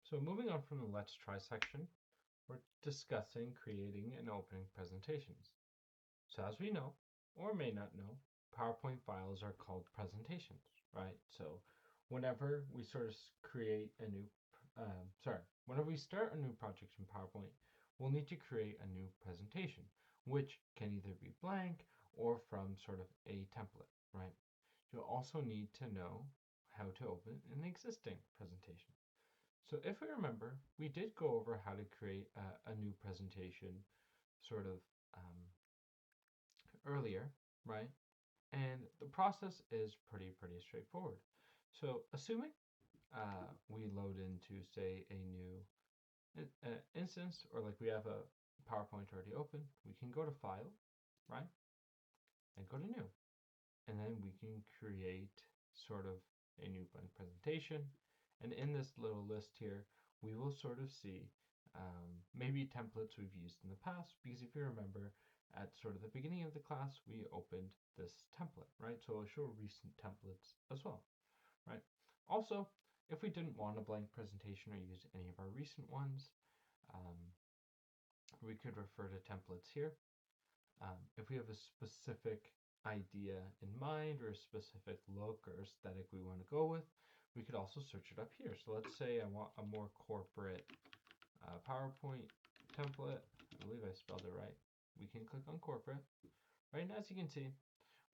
So moving on from the Let's Try section, we're discussing creating and opening presentations. So as we know, or may not know, PowerPoint files are called presentations, right? So whenever we sort of create a new, whenever we start a new project in PowerPoint, we'll need to create a new presentation, which can either be blank or from sort of a template, right? You'll also need to know how to open an existing presentation. So if we remember, we did go over how to create a new presentation sort of earlier, right? And the process is pretty straightforward. So assuming we load into, say, a new instance, or like we have a PowerPoint already open, we can go to File, right? And go to New. And then we can create sort of a new blank presentation. And in this little list here, we will sort of see maybe templates we've used in the past, because if you remember, at sort of the beginning of the class, we opened this template, right? So it'll show recent templates as well, right? Also, if we didn't want a blank presentation or use any of our recent ones, we could refer to templates here. If we have a specific idea in mind or a specific look or aesthetic we want to go with, we could also search it up here. So let's say I want a more corporate PowerPoint template. I believe I spelled it right. We can click on corporate, right? And as you can see,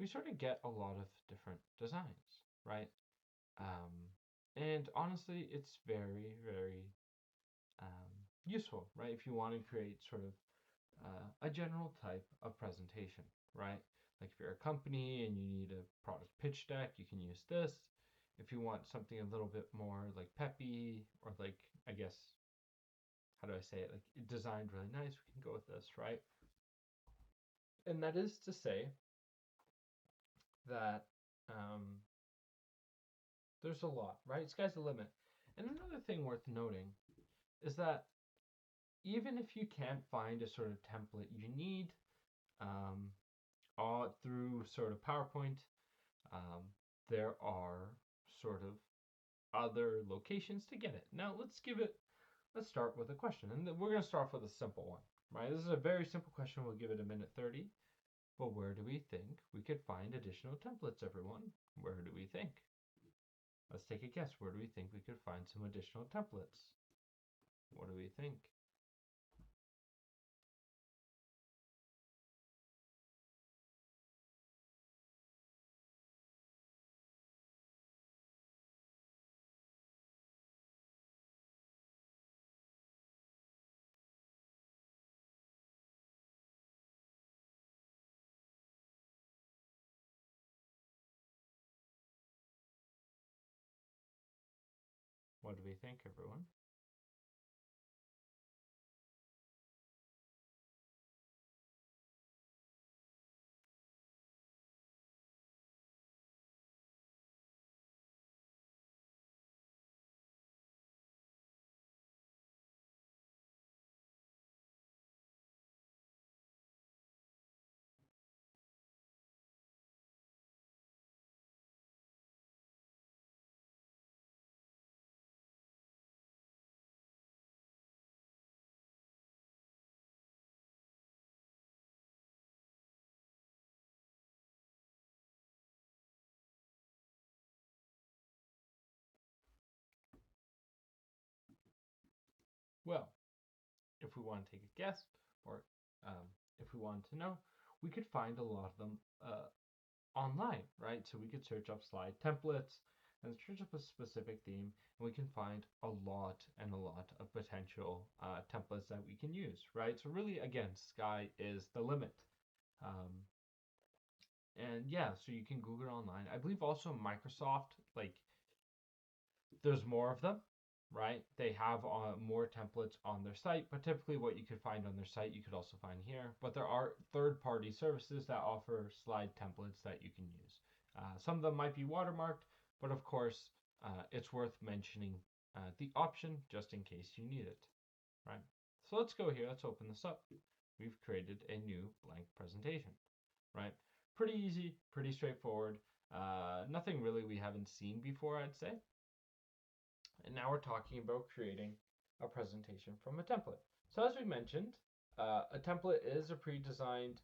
we sort of get a lot of different designs, right? And honestly, it's very useful, right? If you want to create sort of a general type of presentation, right? Like if you're a company and you need a product pitch deck, you can use this. If you want something a little bit more like peppy, or like, I guess, how do I say it? Like designed really nice, we can go with this, right? And that is to say that there's a lot, right? Sky's the limit. And another thing worth noting is that even if you can't find a sort of template you need through sort of PowerPoint, there are sort of other locations to get it. Now let's start with a question. And we're going to start off with a simple one, right? This is a very simple question. We'll give it a minute 30. But where do we think we could find additional templates, everyone? Where do we think? Let's take a guess. Where do we think we could find some additional templates? What do we think? What do we think, everyone? Well, if we want to take a guess, or if we wanted to know, we could find a lot of them online, right? So we could search up slide templates and search up a specific theme, and we can find a lot of potential templates that we can use, right? So really, again, sky is the limit. And yeah, so you can Google it online. I believe also Microsoft, like, there's more of them, right? They have more templates on their site, but typically what you could find on their site, you could also find here. But there are third-party services that offer slide templates that you can use. Some of them might be watermarked, but of course, it's worth mentioning the option just in case you need it, right? So let's go here. Let's open this up. We've created a new blank presentation, right? Pretty easy, pretty straightforward. Nothing really we haven't seen before, I'd say. And now we're talking about creating a presentation from a template. So as we mentioned, a template is a pre-designed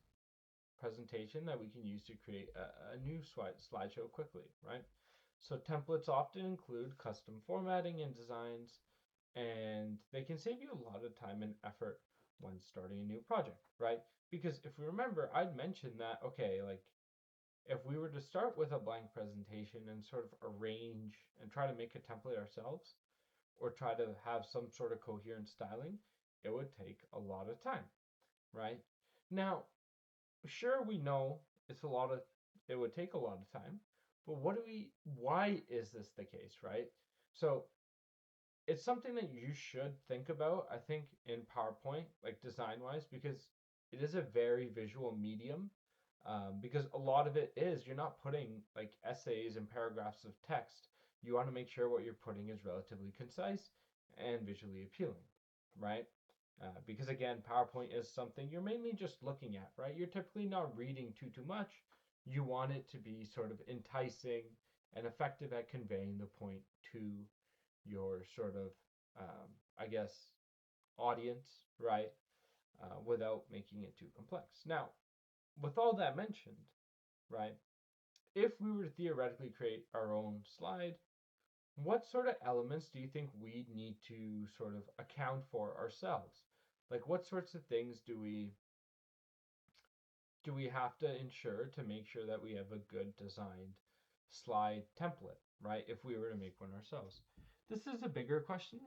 presentation that we can use to create a new slideshow quickly, right? So templates often include custom formatting and designs, and they can save you a lot of time and effort when starting a new project, right? Because if we remember, I'd mentioned that, okay, like if we were to start with a blank presentation and sort of arrange and try to make a template ourselves, or try to have some sort of coherent styling, it would take a lot of time, right? Now, sure, we know it would take a lot of time, but why is this the case, right? So it's something that you should think about, I think, in PowerPoint, like design wise, because it is a very visual medium. Because a lot of it is you're not putting like essays and paragraphs of text. You want to make sure what you're putting is relatively concise and visually appealing, right? Because again, PowerPoint is something you're mainly just looking at, right? You're typically not reading too much. You want it to be sort of enticing and effective at conveying the point to your sort of, I guess, audience, right? Without making it too complex. Now, with all that mentioned, right, if we were to theoretically create our own slide, what sort of elements do you think we need to sort of account for ourselves? Like what sorts of things do we have to ensure to make sure that we have a good designed slide template, right? If we were to make one ourselves. This is a bigger question,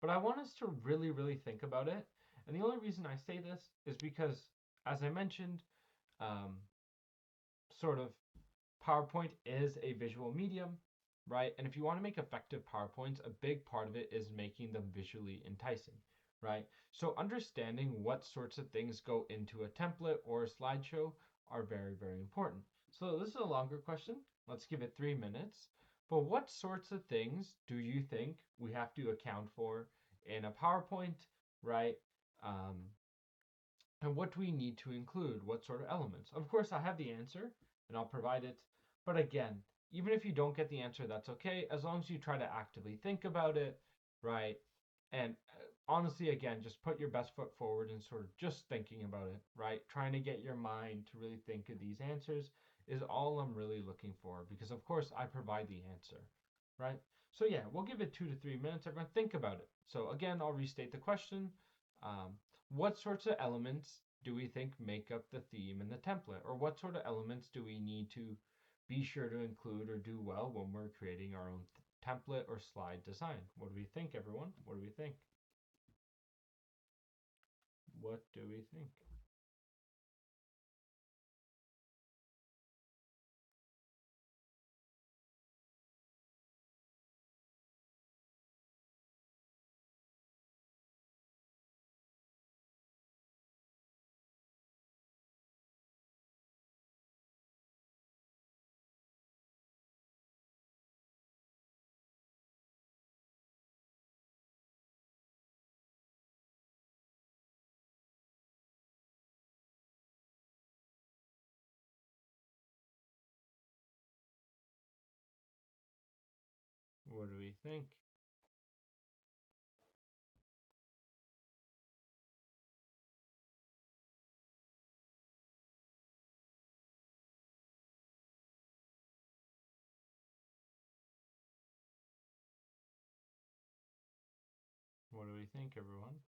but I want us to really think about it. And the only reason I say this is because, as I mentioned, um, sort of PowerPoint is a visual medium, right? And if you want to make effective PowerPoints, a big part of it is making them visually enticing, right? So understanding what sorts of things go into a template or a slideshow are very important. So this is a longer question. Let's give it 3 minutes. But what sorts of things do you think we have to account for in a PowerPoint, right? Um, and what do we need to include? What sort of elements? Of course, I have the answer and I'll provide it. But again, even if you don't get the answer, that's okay, as long as you try to actively think about it, right? And honestly, again, just put your best foot forward and sort of just thinking about it, right? Trying to get your mind to really think of these answers is all I'm really looking for because, of course, I provide the answer, right? So, yeah, we'll give it 2 to 3 minutes. Everyone, think about it. So, again, I'll restate the question. Um, what sorts of elements do we think make up the theme and the template? Or what sort of elements do we need to be sure to include or do well when we're creating our own template or slide design? What do we think, everyone? What do we think? What do we think? What do we think? What do we think, everyone?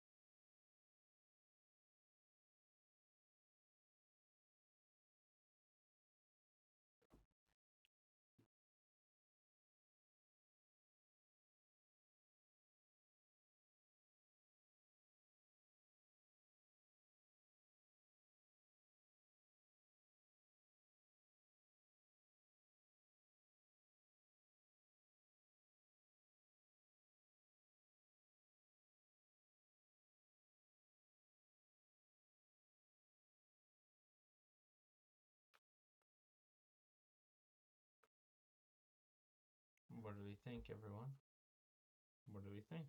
What do we think, everyone? What do we think?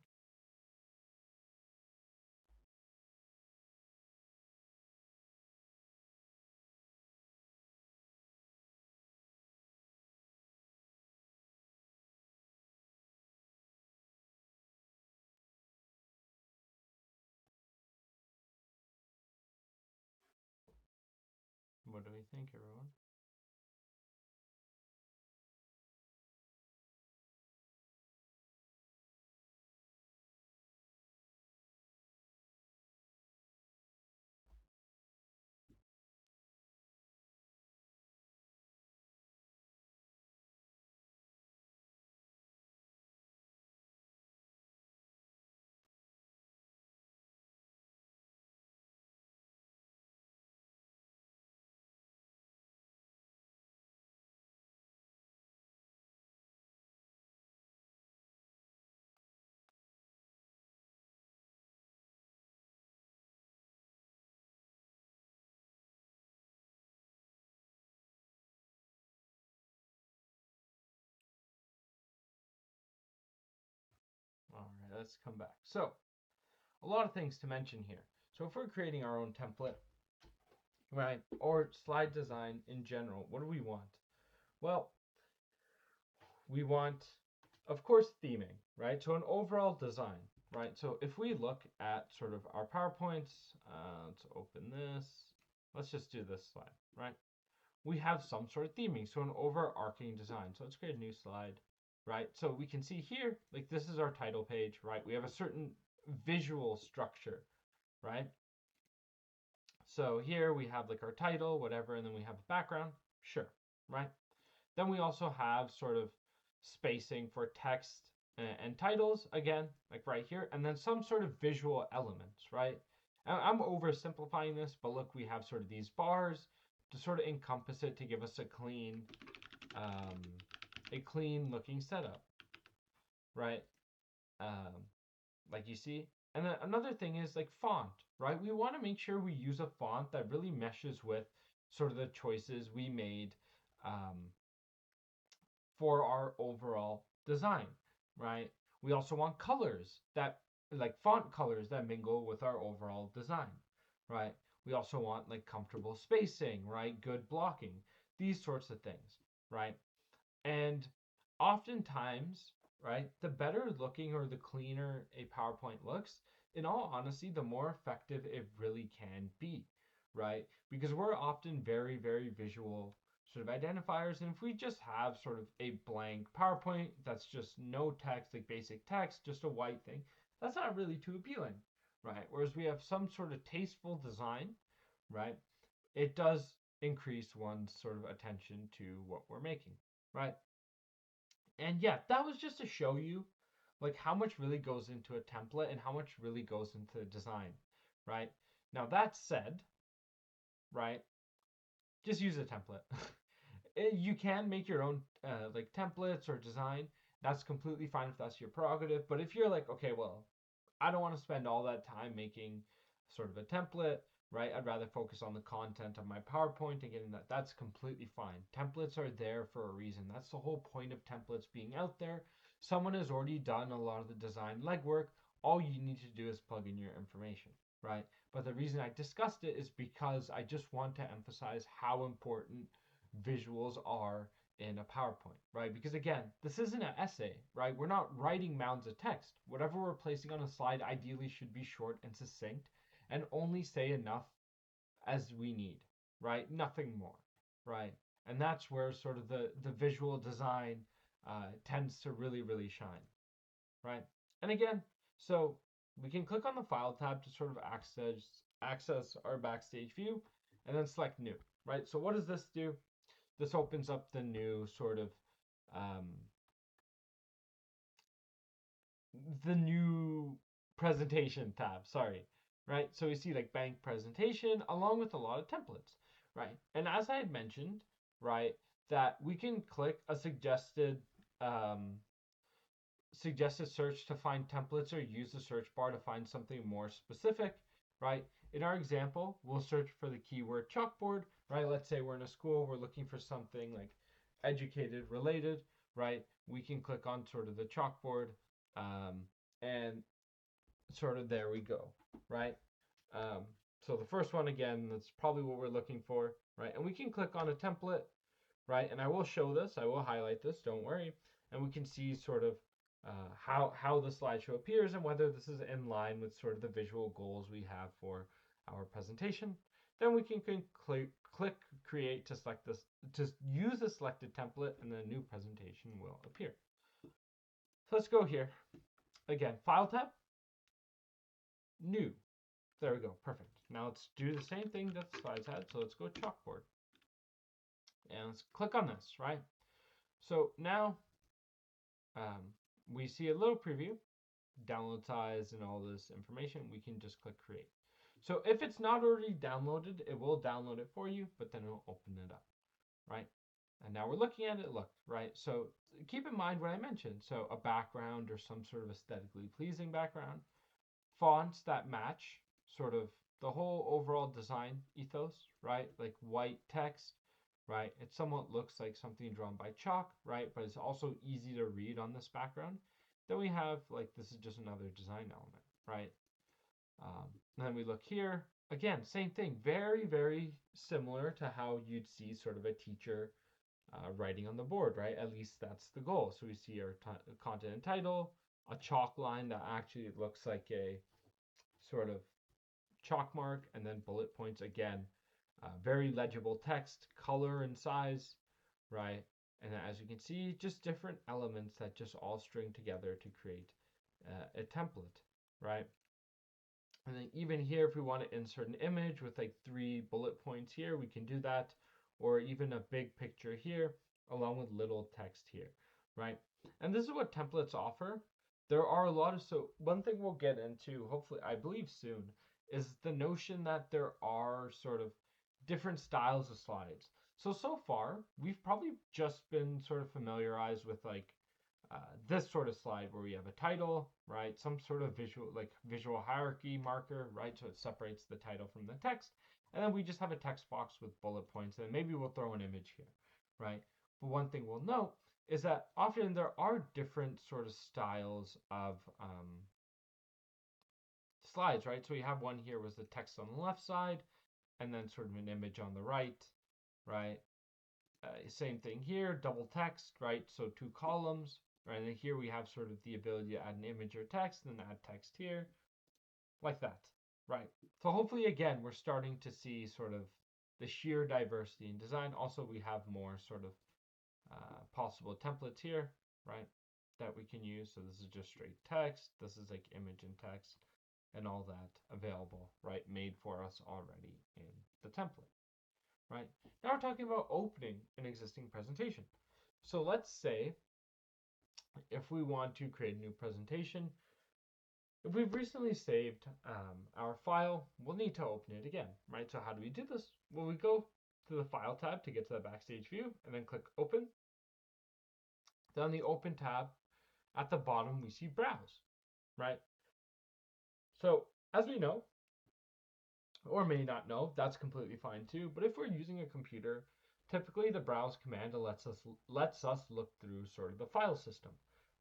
What do we think, everyone? All right, let's come back. So, a lot of things to mention here. So if we're creating our own template, right, or slide design in general, what do we want? Well, we want, of course, theming, right? So an overall design, right? So if we look at sort of our PowerPoints, let's open this. Let's just do this slide, right? We have some sort of theming, so an overarching design. So let's create a new slide, right? So we can see here, like this is our title page, right? We have a certain visual structure, right? So here we have like our title, whatever, and then we have a background, sure, right? Then we also have sort of spacing for text and titles, again, like right here, and then some sort of visual elements, right? I'm oversimplifying this, but look, we have sort of these bars to sort of encompass it to give us a clean looking setup, right? Um, like you see. And then another thing is like font, right? We want to make sure we use a font that really meshes with sort of the choices we made for our overall design, right? We also want colors that, like font colors that mingle with our overall design, right? We also want like comfortable spacing, right? Good blocking, these sorts of things, right? And oftentimes, right, the better looking or the cleaner a PowerPoint looks, in all honesty, the more effective it really can be, right? Because we're often very, very visual sort of identifiers. And if we just have sort of a blank PowerPoint that's just no text, like basic text, just a white thing, that's not really too appealing, right? Whereas we have some sort of tasteful design, right? It does increase one's sort of attention to what we're making, right? And yeah, that was just to show you like how much really goes into a template and how much really goes into design, right? Now that said, right, just use a template. You can make your own like templates or design. That's completely fine if that's your prerogative. But if you're like, okay, well, I don't want to spend all that time making sort of a template, right? I'd rather focus on the content of my PowerPoint and getting that. That's completely fine. Templates are there for a reason. That's the whole point of templates being out there. Someone has already done a lot of the design legwork. All you need to do is plug in your information, right? But the reason I discussed it is because I just want to emphasize how important visuals are in a PowerPoint, right? Because again, this isn't an essay, right? We're not writing mounds of text. Whatever we're placing on a slide ideally should be short and succinct and only say enough as we need, right? Nothing more, right? And that's where sort of the visual design tends to really, really shine, right? And again, so we can click on the File tab to sort of access our Backstage view and then select New, right? So what does this do? This opens up the new sort of um, the new presentation tab. Sorry, right? So we see like bank presentation along with a lot of templates, right? And as I had mentioned, right, that we can click a suggested search to find templates or use the search bar to find something more specific, right? In our example, we'll search for the keyword chalkboard, right? Let's say we're in a school, we're looking for something like educated related, right? We can click on sort of the chalkboard and sort of there we go, right? Um, so the first one, again, that's probably what we're looking for, right? And we can click on a template, right? And I will show this, I will highlight this, don't worry. And we can see sort of how the slideshow appears and whether this is in line with sort of the visual goals we have for our presentation. Then we can click create to select this, to use the selected template, and then a new presentation will appear. So let's go here. Again, File tab, New. There we go, perfect. Now let's do the same thing that the slides had. So let's go Chalkboard. And let's click on this, right? So now we see a little preview, download size and all this information. We can just click create. So if it's not already downloaded, it will download it for you, but then it'll open it up, right? And now we're looking at it, look, right? So keep in mind what I mentioned. So a background or some sort of aesthetically pleasing background, fonts that match sort of the whole overall design ethos, right? Like white text, right? It somewhat looks like something drawn by chalk, right? But it's also easy to read on this background. Then we have, like, this is just another design element, right? And then we look here, again, same thing, very, very similar to how you'd see sort of a teacher writing on the board, right? At least that's the goal. So we see our content and title, a chalk line that actually looks like a sort of chalk mark, and then bullet points again, very legible text, color and size, right? And as you can see, just different elements that just all string together to create a template, right? And then even here, if we want to insert an image with like 3 bullet points here, we can do that, or even a big picture here, along with little text here, right? And this is what templates offer. There are a lot of, so one thing we'll get into, hopefully, I believe soon, is the notion that there are sort of different styles of slides. So far, we've probably just been sort of familiarized with like this sort of slide where we have a title, right? Some sort of visual hierarchy marker, right? So it separates the title from the text. And then we just have a text box with bullet points, and maybe we'll throw an image here, right? But one thing we'll note is that often there are different sort of styles of slides, right? So we have one here with the text on the left side, and then sort of an image on the right, right? Same thing here, double text, right? So 2 columns, right? And here we have sort of the ability to add an image or text, and then add text here, like that, right? So hopefully, again, we're starting to see sort of the sheer diversity in design. Also, we have more sort of possible templates here, right, that we can use. So this is just straight text. This is like image and text and all that available, right, made for us already in the template, right? Now we're talking about opening an existing presentation. So let's say if we want to create a new presentation, if we've recently saved our file, we'll need to open it again, right? So how do we do this? Well, we go to the File tab to get to the Backstage view, and then click Open. Then on the Open tab, at the bottom, we see Browse, right? So as we know, or may not know, that's completely fine too. But if we're using a computer, typically the browse command lets us look through sort of the file system,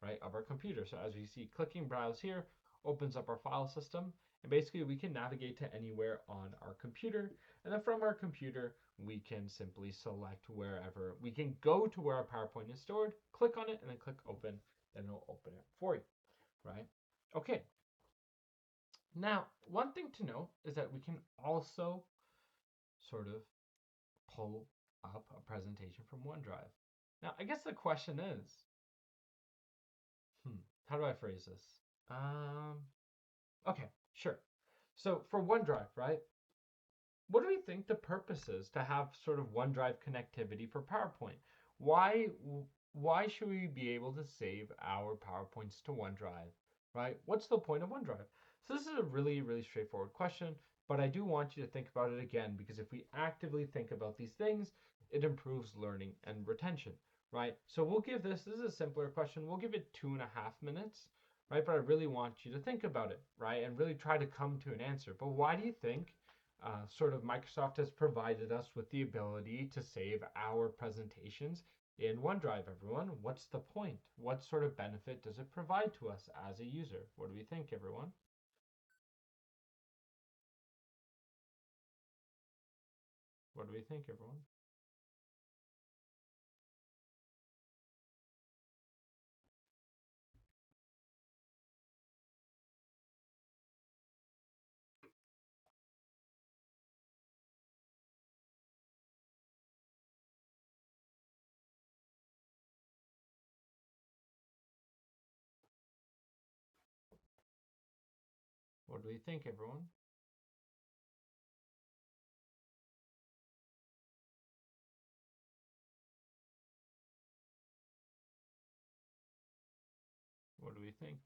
right, of our computer. So as we see, clicking browse here opens up our file system, and basically we can navigate to anywhere on our computer. And then from our computer, we can simply select wherever. We can go to where our PowerPoint is stored, click on it, and then click open, then it'll open it for you, right? Okay, now, one thing to note is that we can also sort of pull up a presentation from OneDrive. Now, I guess the question is, how do I phrase this? Okay, sure. So for OneDrive, right? What do we think the purpose is to have sort of OneDrive connectivity for PowerPoint? Why why should we be able to save our PowerPoints to OneDrive, right? What's the point of OneDrive? So this is a really, really straightforward question, but I do want you to think about it again, because if we actively think about these things, it improves learning and retention, right? So we'll give this is a simpler question. We'll give it 2.5 minutes, right? But I really want you to think about it, right? And really try to come to an answer. But why do you think sort of Microsoft has provided us with the ability to save our presentations in OneDrive, everyone? What's the point? What sort of benefit does it provide to us as a user? What do we think, everyone? What do we think, everyone? What do we think, everyone? What do we think?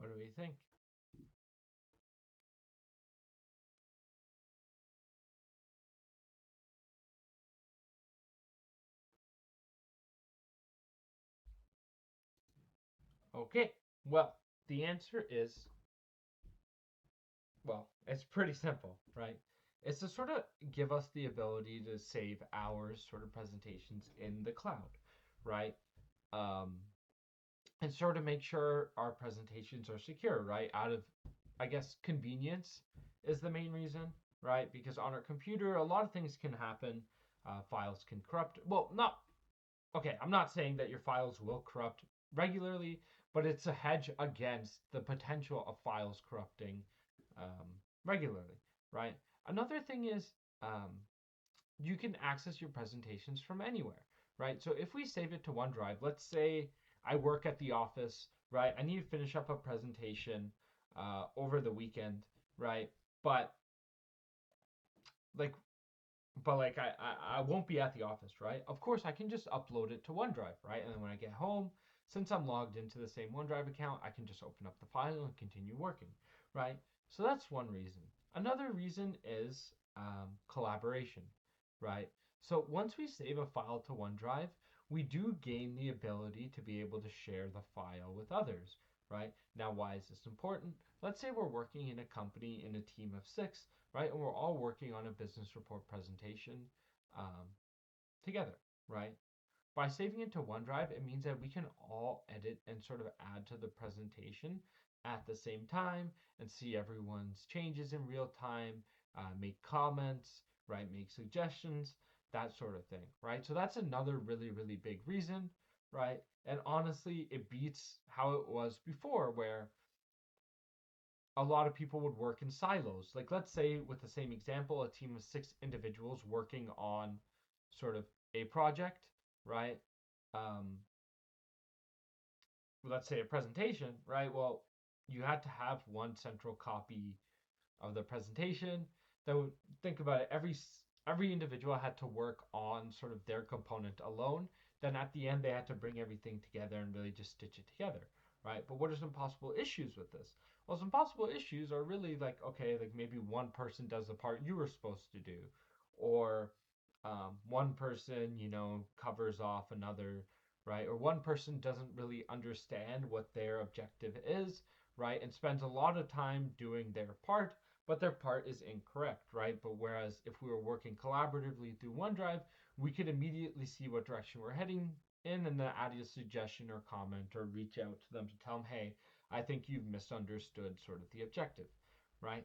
What do we think? Okay, well, the answer is, well, it's pretty simple, right? It's to sort of give us the ability to save our sort of presentations in the cloud, right? Um, and sort of make sure our presentations are secure, right? Out of, I guess, convenience is the main reason, right? Because on our computer, a lot of things can happen. Files can corrupt. Well, not okay, I'm not saying that your files will corrupt regularly, but it's a hedge against the potential of files corrupting um, regularly, right? Another thing is um, you can access your presentations from anywhere, right? So if we save it to OneDrive, let's say I work at the office, right? I need to finish up a presentation over the weekend, right? But like but I won't be at the office, right? Of course, I can just upload it to OneDrive, right? And then when I get home, since I'm logged into the same OneDrive account, I can just open up the file and continue working, right? So that's one reason. Another reason is collaboration, right? So once we save a file to OneDrive, we do gain the ability to be able to share the file with others, right? Now, why is this important? Let's say we're working in a company in a team of 6, right? And we're all working on a business report presentation um, together, right? By saving it to OneDrive, it means that we can all edit and sort of add to the presentation at the same time and see everyone's changes in real time, make comments, right? Make suggestions, that sort of thing, right? So that's another really, really big reason, right? And honestly, it beats how it was before, where a lot of people would work in silos. Like, let's say, with the same example, a team of 6 individuals working on sort of a project, right? Um, let's say a presentation, right? Well, you had to have one central copy of the presentation. That would think about it. Every individual had to work on sort of their component alone. Then at the end, they had to bring everything together and really just stitch it together, right? But what are some possible issues with this? Well, some possible issues are really like, okay, like maybe one person does the part you were supposed to do, or one person, covers off another, right? Or one person doesn't really understand what their objective is, right? And spends a lot of time doing their part, but their part is incorrect, right? But whereas if we were working collaboratively through OneDrive, we could immediately see what direction we're heading in and then add a suggestion or comment or reach out to them to tell them, hey, I think you've misunderstood sort of the objective, right?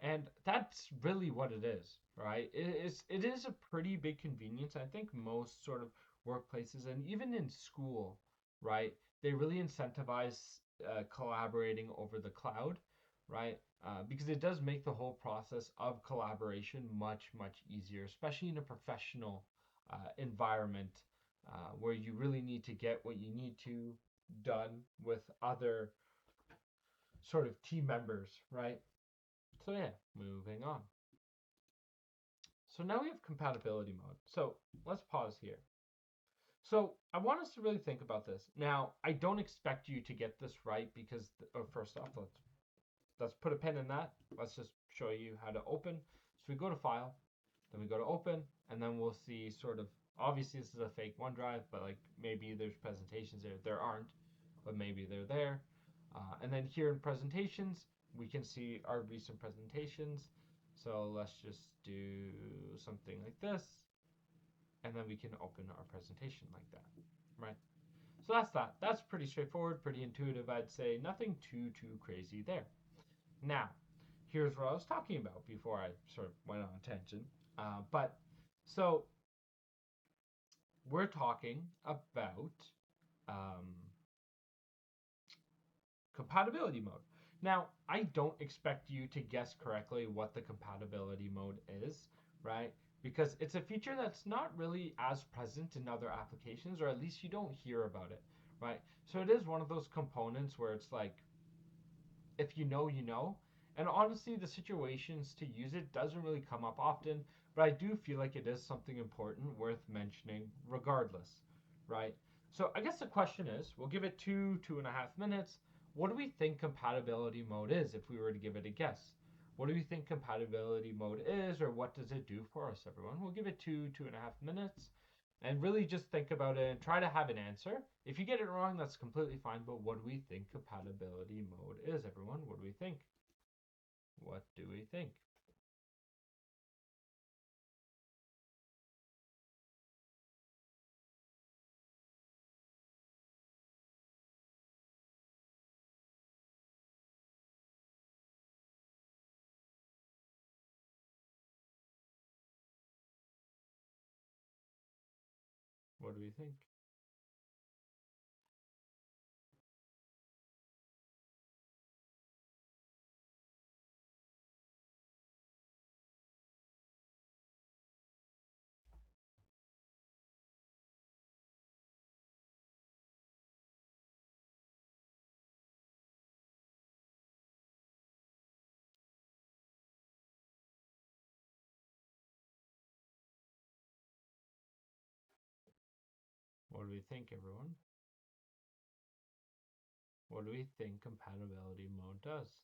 And that's really what it is, right? It is a pretty big convenience. I think most sort of workplaces and even in school, right? They really incentivize collaborating over the cloud, right? Because it does make the whole process of collaboration much, much easier, especially in a professional environment where you really need to get what you need to done with other sort of team members, right? So yeah, moving on. So now we have compatibility mode. So let's pause here. So I want us to really think about this. Now, I don't expect you to get this right because, first off, let's put a pin in that. Let's just show you how to open. So we go to File, then we go to Open, and then we'll see sort of, obviously this is a fake OneDrive, but like maybe there's presentations there. There aren't, but maybe they're there. And then here in presentations, we can see our recent presentations. So let's just do something like this, and then we can open our presentation like that, right? So that's that. That's pretty straightforward, pretty intuitive, I'd say. Nothing too crazy there. Now, here's what I was talking about before I sort of went on a tangent. But so we're talking about um, compatibility mode. Now, I don't expect you to guess correctly what the compatibility mode is, right? Because it's a feature that's not really as present in other applications, or at least you don't hear about it, right? So it is one of those components where it's like, if you know, you know. And honestly, the situations to use it doesn't really come up often, but I do feel like it is something important worth mentioning regardless, right? So I guess the question is, we'll give it 2.5 minutes. What do we think compatibility mode is if we were to give it a guess? What do we think compatibility mode is, or what does it do for us, everyone? We'll give it 2.5 minutes and really just think about it and try to have an answer. If you get it wrong, that's completely fine, but what do we think compatibility mode is, everyone? What do we think? What do we think? What do we think? What do we think, everyone? What do we think compatibility mode does?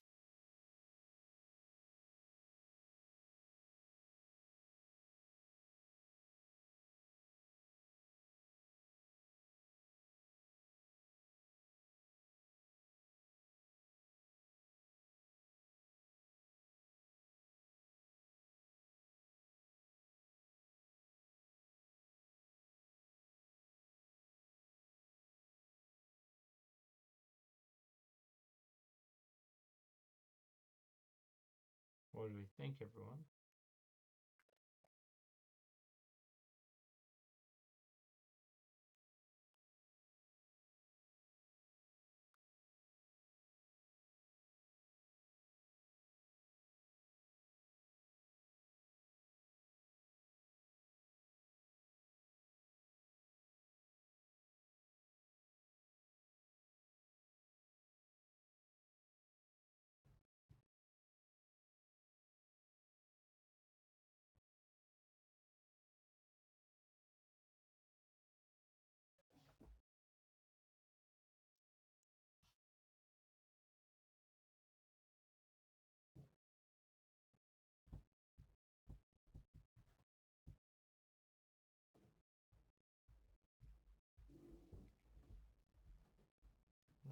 What do we think, everyone?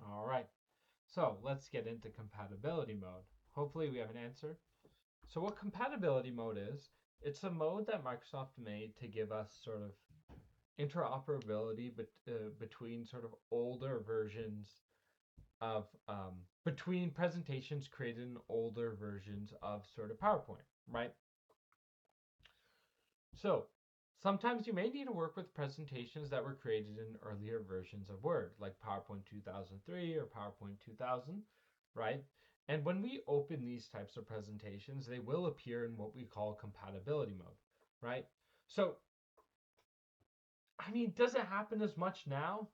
All right. So let's get into compatibility mode. Hopefully we have an answer. So what compatibility mode is, it's a mode that Microsoft made to give us sort of interoperability between sort of older versions of between presentations created in older versions of sort of PowerPoint, right? So sometimes you may need to work with presentations that were created in earlier versions of Word, like PowerPoint 2003 or PowerPoint 2000, right? And when we open these types of presentations, they will appear in what we call compatibility mode, right? So, I mean, does it happen as much now?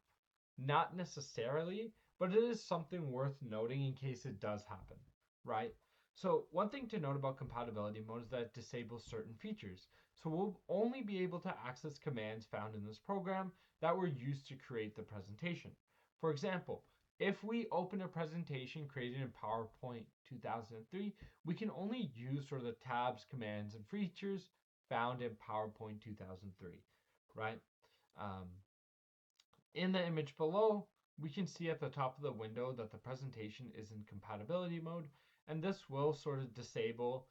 Not necessarily, but it is something worth noting in case it does happen, right? So one thing to note about compatibility mode is that it disables certain features. So we'll only be able to access commands found in this program that were used to create the presentation. For example, if we open a presentation created in PowerPoint 2003, we can only use sort of the tabs, commands, and features found in PowerPoint 2003, right? Um, in the image below, we can see at the top of the window that the presentation is in compatibility mode, and this will sort of disable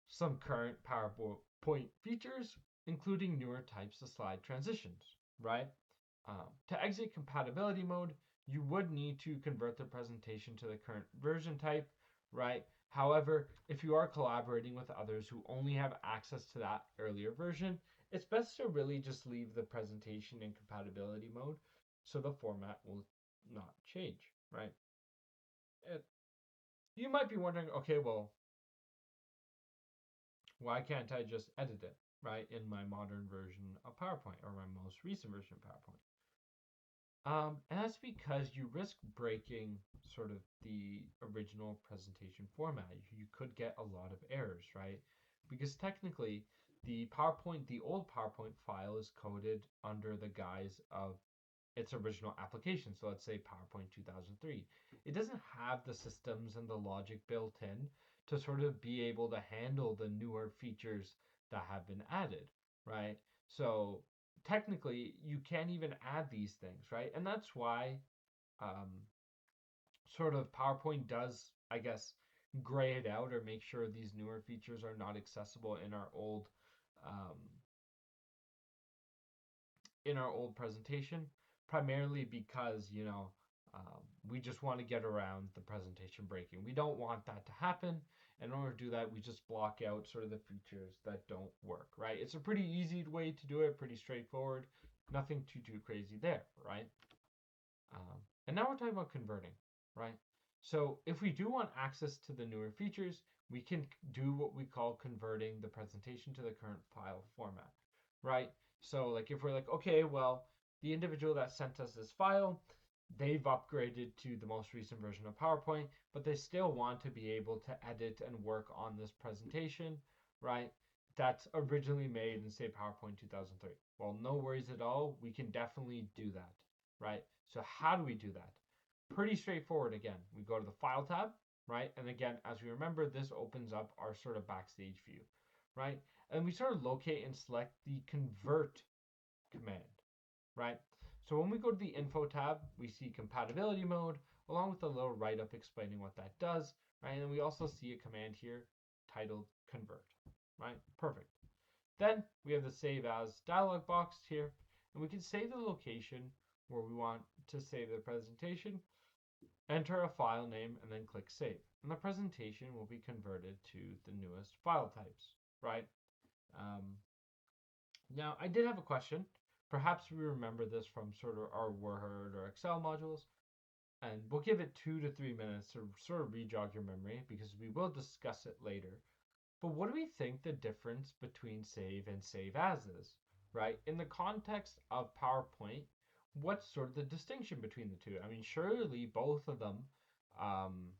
some current PowerPoint features, including newer types of slide transitions, right? To exit compatibility mode, you would need to convert the presentation to the current version type, right? However, if you are collaborating with others who only have access to that earlier version, it's best to really just leave the presentation in compatibility mode so the format will not change, right? It, you might be wondering, okay, well, why can't I just edit it, right, in my modern version of PowerPoint or my most recent version of PowerPoint? And that's because you risk breaking sort of the original presentation format. You could get a lot of errors, right? Because technically, the old PowerPoint file is coded under the guise of its original application. So let's say PowerPoint 2003. It doesn't have the systems and the logic built in to sort of be able to handle the newer features that have been added, right? So technically, you can't even add these things, right? And that's why um, sort of PowerPoint does, I guess, gray it out or make sure these newer features are not accessible um, in our old presentation, primarily because, we just want to get around the presentation breaking. We don't want that to happen. In order to do that, we just block out sort of the features that don't work, right? It's a pretty easy way to do it, pretty straightforward. Nothing too crazy there, right? And now we're talking about converting, right? So if we do want access to the newer features, we can do what we call converting the presentation to the current file format, right? So like if we're like, okay, well, the individual that sent us this file, they've upgraded to the most recent version of PowerPoint, but they still want to be able to edit and work on this presentation, right? That's originally made in, say, PowerPoint 2003. Well, no worries at all. We can definitely do that, right? So how do we do that? Pretty straightforward again. We go to the File tab, right? And again, as we remember, this opens up our sort of backstage view, right? And we sort of locate and select the Convert command, right? So when we go to the Info tab, we see Compatibility Mode, along with a little write-up explaining what that does, right? And we also see a command here titled Convert, right? Perfect. Then we have the Save As dialog box here, and we can save the location where we want to save the presentation, enter a file name, and then click Save. And the presentation will be converted to the newest file types, right? Um, Now, I did have a question. Perhaps we remember this from sort of our Word or Excel modules, and we'll give it 2 to 3 minutes to sort of re-jog your memory because we will discuss it later. But what do we think the difference between save and save as is, right? In the context of PowerPoint, what's sort of the distinction between the two? I mean, surely both of them um,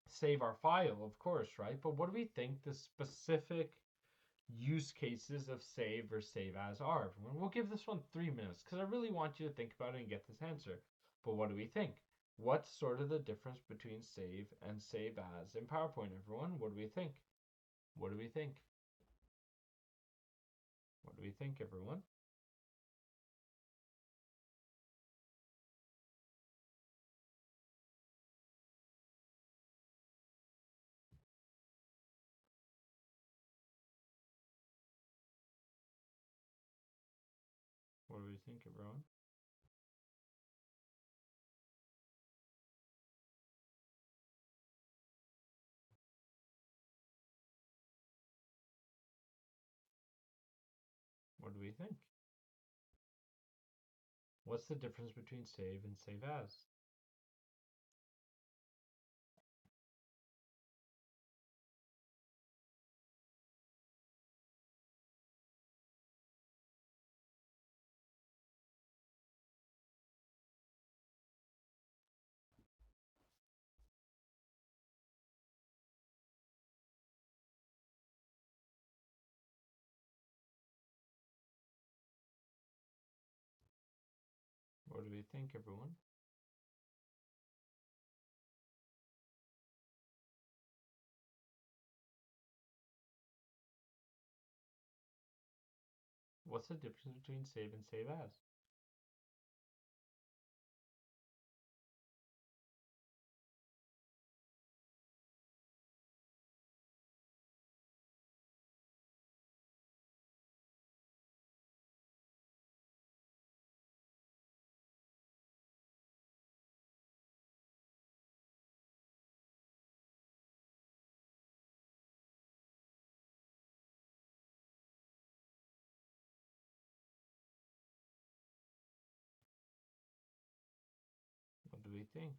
save our file, of course, right? But what do we think the specific use cases of save or save as are? Everyone, we'll give this one 3 minutes because I really want you to think about it and get this answer. But what do we think? What's sort of the difference between save and save as in PowerPoint, everyone? What do we think? What do we think? What do we think, everyone? What do we think, everyone? What do we think? What's the difference between save and save as? What do we think, everyone? What's the difference between save and save as? What do we think?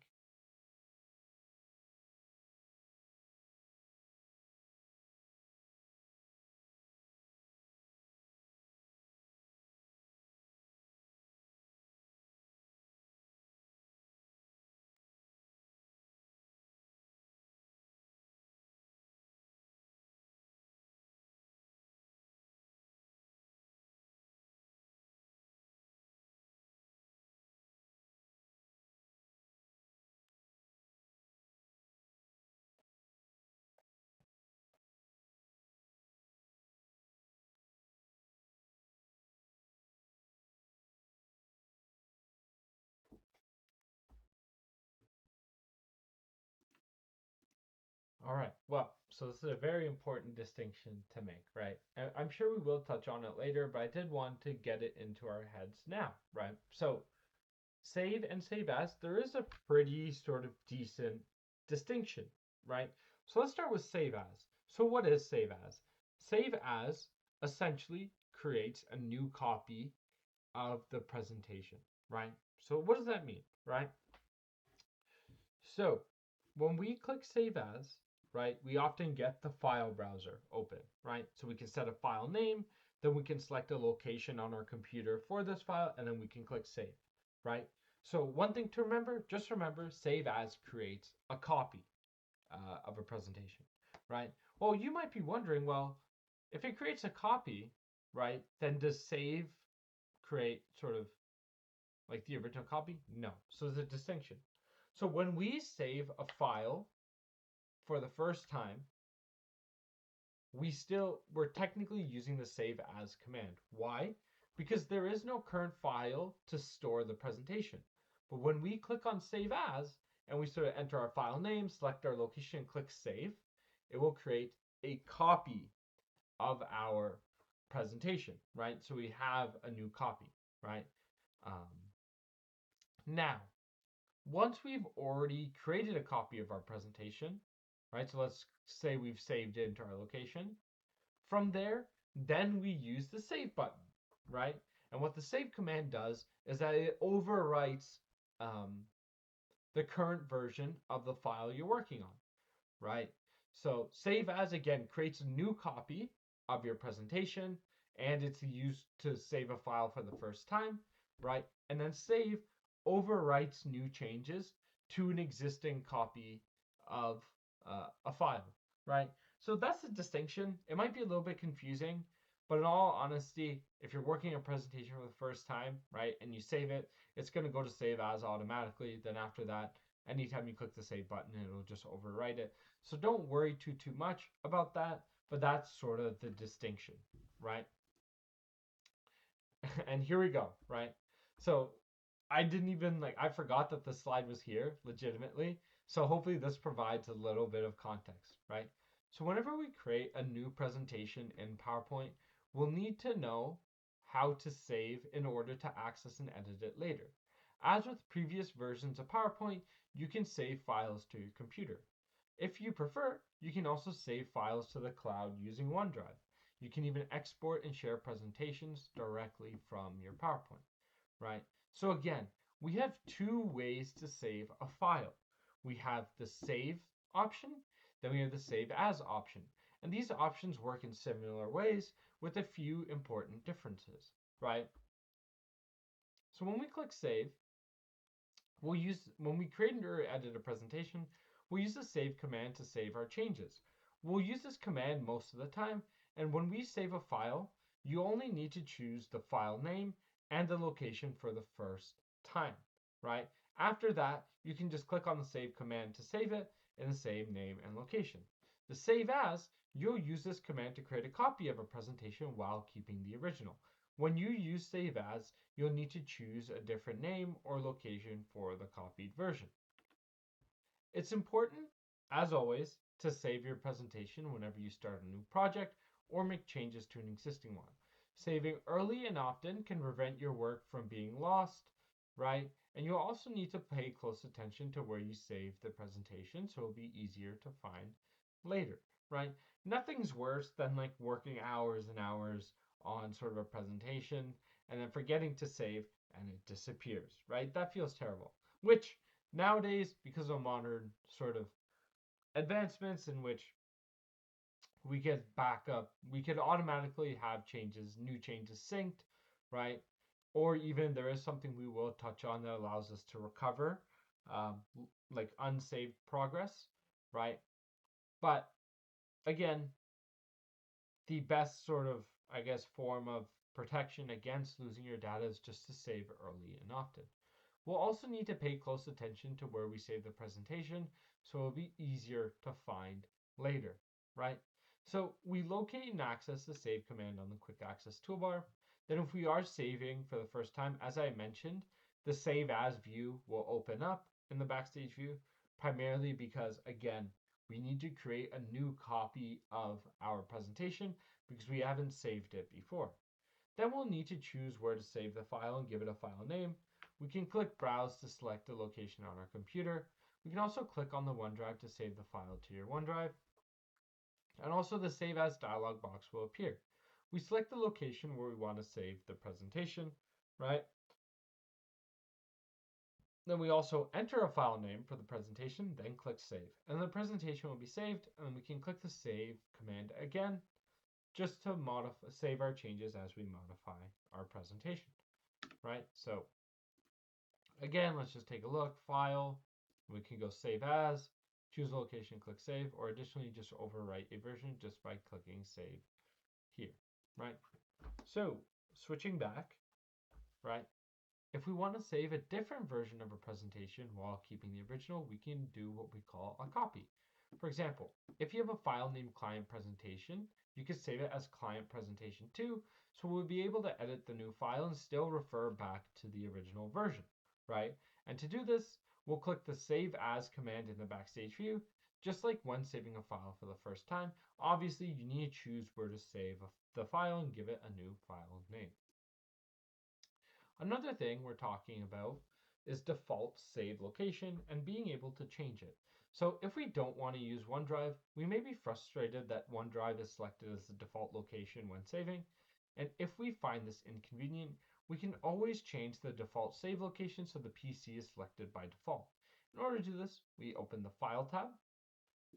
All right. Well, so this is a very important distinction to make, right? And I'm sure we will touch on it later, but I did want to get it into our heads now, right? So, save and save as, there is a pretty sort of decent distinction, right? So let's start with save as. So what is save as? Save as essentially creates a new copy of the presentation, right? So what does that mean, right? So when we click save as, right, we often get the file browser open, right? So we can set a file name, then we can select a location on our computer for this file, and then we can click save, right? So one thing to remember, just remember, save as creates a copy of a presentation, right? Well, you might be wondering, well, if it creates a copy, right, then does save create sort of like the original copy? No. So there's a distinction. So when we save a file for the first time, we're technically using the save as command. Why? Because there is no current file to store the presentation. But when we click on save as and we sort of enter our file name, select our location, and click save, it will create a copy of our presentation, right? So we have a new copy, right? Um, Now, once we've already created a copy of our presentation, right? So let's say we've saved it into our location. From there, then we use the save button, right? And what the save command does is that it overwrites the current version of the file you're working on, right? So save as again creates a new copy of your presentation, and it's used to save a file for the first time, right? And then save overwrites new changes to an existing copy of a file, right? So that's the distinction. It might be a little bit confusing, but in all honesty, if you're working a presentation for the first time, right, and you save it, it's going to go to save as automatically. Then after that, anytime you click the save button, it'll just overwrite it. So don't worry too much about that, but that's sort of the distinction, right? And here we go, right? So I didn't even I forgot that the slide was here legitimately. So hopefully this provides a little bit of context, right? So whenever we create a new presentation in PowerPoint, we'll need to know how to save in order to access and edit it later. As with previous versions of PowerPoint, you can save files to your computer. If you prefer, you can also save files to the cloud using OneDrive. You can even export and share presentations directly from your PowerPoint, right? So again, we have two ways to save a file. We have the save option, then we have the save as option. And these options work in similar ways with a few important differences, right? So when we click save, when we create or edit a presentation, we'll use the save command to save our changes. We'll use this command most of the time, and when we save a file, you only need to choose the file name and the location for the first time, right? After that, you can just click on the save command to save it in the same name and location. The save as, you'll use this command to create a copy of a presentation while keeping the original. When you use save as, you'll need to choose a different name or location for the copied version. It's important, as always, to save your presentation whenever you start a new project or make changes to an existing one. Saving early and often can prevent your work from being lost, right? And you'll also need to pay close attention to where you save the presentation so it'll be easier to find later, right? Nothing's worse than like working hours and hours on sort of a presentation and then forgetting to save and it disappears, right? That feels terrible. Which nowadays, because of modern sort of advancements in which we get backup, we could automatically have new changes synced, right? Or even there is something we will touch on that allows us to recover, um, like unsaved progress, right? But again, the best sort of, I guess, form of protection against losing your data is just to save early and often. We'll also need to pay close attention to where we save the presentation so it'll be easier to find later, right? So we locate and access the save command on the quick access toolbar. Then if we are saving for the first time, as I mentioned, the save as view will open up in the backstage view, primarily because again, we need to create a new copy of our presentation because we haven't saved it before. Then we'll need to choose where to save the file and give it a file name. We can click Browse to select the location on our computer. We can also click on the OneDrive to save the file to your OneDrive. And also the Save As dialog box will appear. We select the location where we want to save the presentation, right? Then we also enter a file name for the presentation, then click Save. And the presentation will be saved, and we can click the Save command again, just to save our changes as we modify our presentation, right? So again, let's just take a look. File, we can go Save As, choose a location, click Save, or additionally just overwrite a version just by clicking Save here, right? So switching back, right? If we want to save a different version of a presentation while keeping the original, we can do what we call a copy. For example, if you have a file named Client Presentation, you can save it as Client Presentation 2, so we'll be able to edit the new file and still refer back to the original version, right? And to do this, we'll click the Save As command in the backstage view, just like when saving a file for the first time. Obviously, you need to choose where to save the file and give it a new file name. Another thing we're talking about is default save location and being able to change it. So if we don't want to use OneDrive, we may be frustrated that OneDrive is selected as the default location when saving. And if we find this inconvenient, we can always change the default save location so the PC is selected by default. In order to do this, we open the File tab,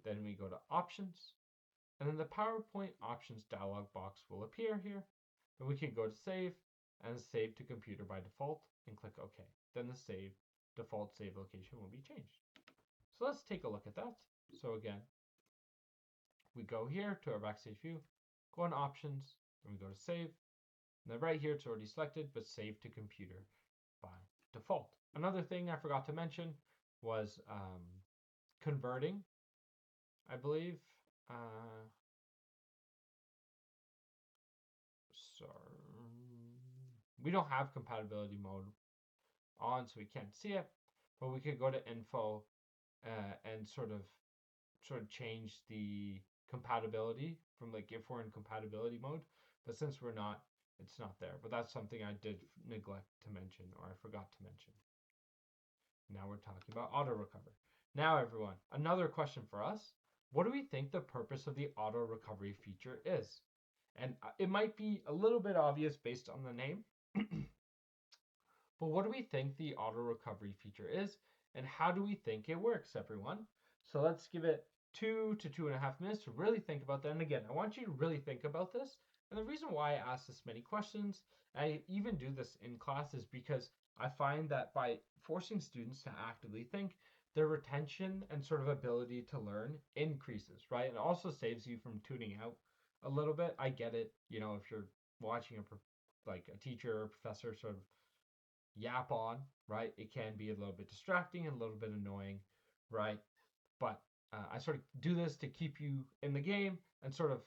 then we go to Options, and then the PowerPoint Options dialog box will appear here. Then we can go to Save, and save to computer by default and click OK. Then the default save location will be changed. So let's take a look at that. So again, we go here to our backstage view, go on options, then we go to save. And then right here it's already selected, but save to computer by default. Another thing I forgot to mention was converting, I believe. Sorry. We don't have compatibility mode on, so we can't see it, but we could go to info and sort of change the compatibility from like if we're in compatibility mode, but since we're not, it's not there. But that's something I did neglect to mention, or I forgot to mention. Now we're talking about auto recover. Now everyone, another question for us. What do we think the purpose of the auto recovery feature is? And it might be a little bit obvious based on the name, but what do we think the auto recovery feature is, and how do we think it works, everyone? So let's give it 2 to 2.5 minutes to really think about that. And again, I want you to really think about this. And the reason why I ask this many questions, I even do this in class, is because I find that by forcing students to actively think, their retention and sort of ability to learn increases, right? And it also saves you from tuning out a little bit. I get it, if you're watching like a teacher or professor sort of yap on, right? It can be a little bit distracting and a little bit annoying, right? But I sort of do this to keep you in the game and sort of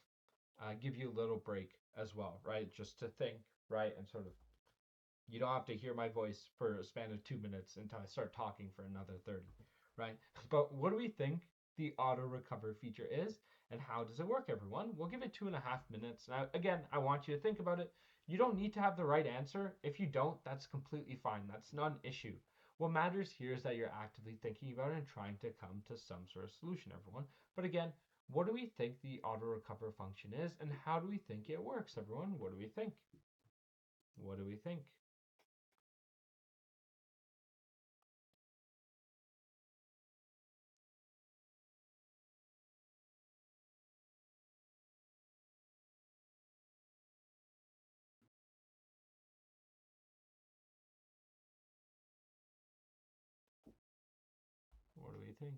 give you a little break as well, right? Just to think, right? And sort of, you don't have to hear my voice for a span of 2 minutes until I start talking for another 30, right? But what do we think the auto recover feature is and how does it work, everyone? We'll give it 2.5 minutes. Now, again, I want you to think about it. You don't need to have the right answer. If you don't, that's completely fine. That's not an issue. What matters here is that you're actively thinking about it and trying to come to some sort of solution, everyone. But again, what do we think the auto recover function is and how do we think it works, everyone? What do we think? What do we think? What do we think?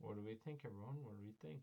What do we think, everyone? What do we think?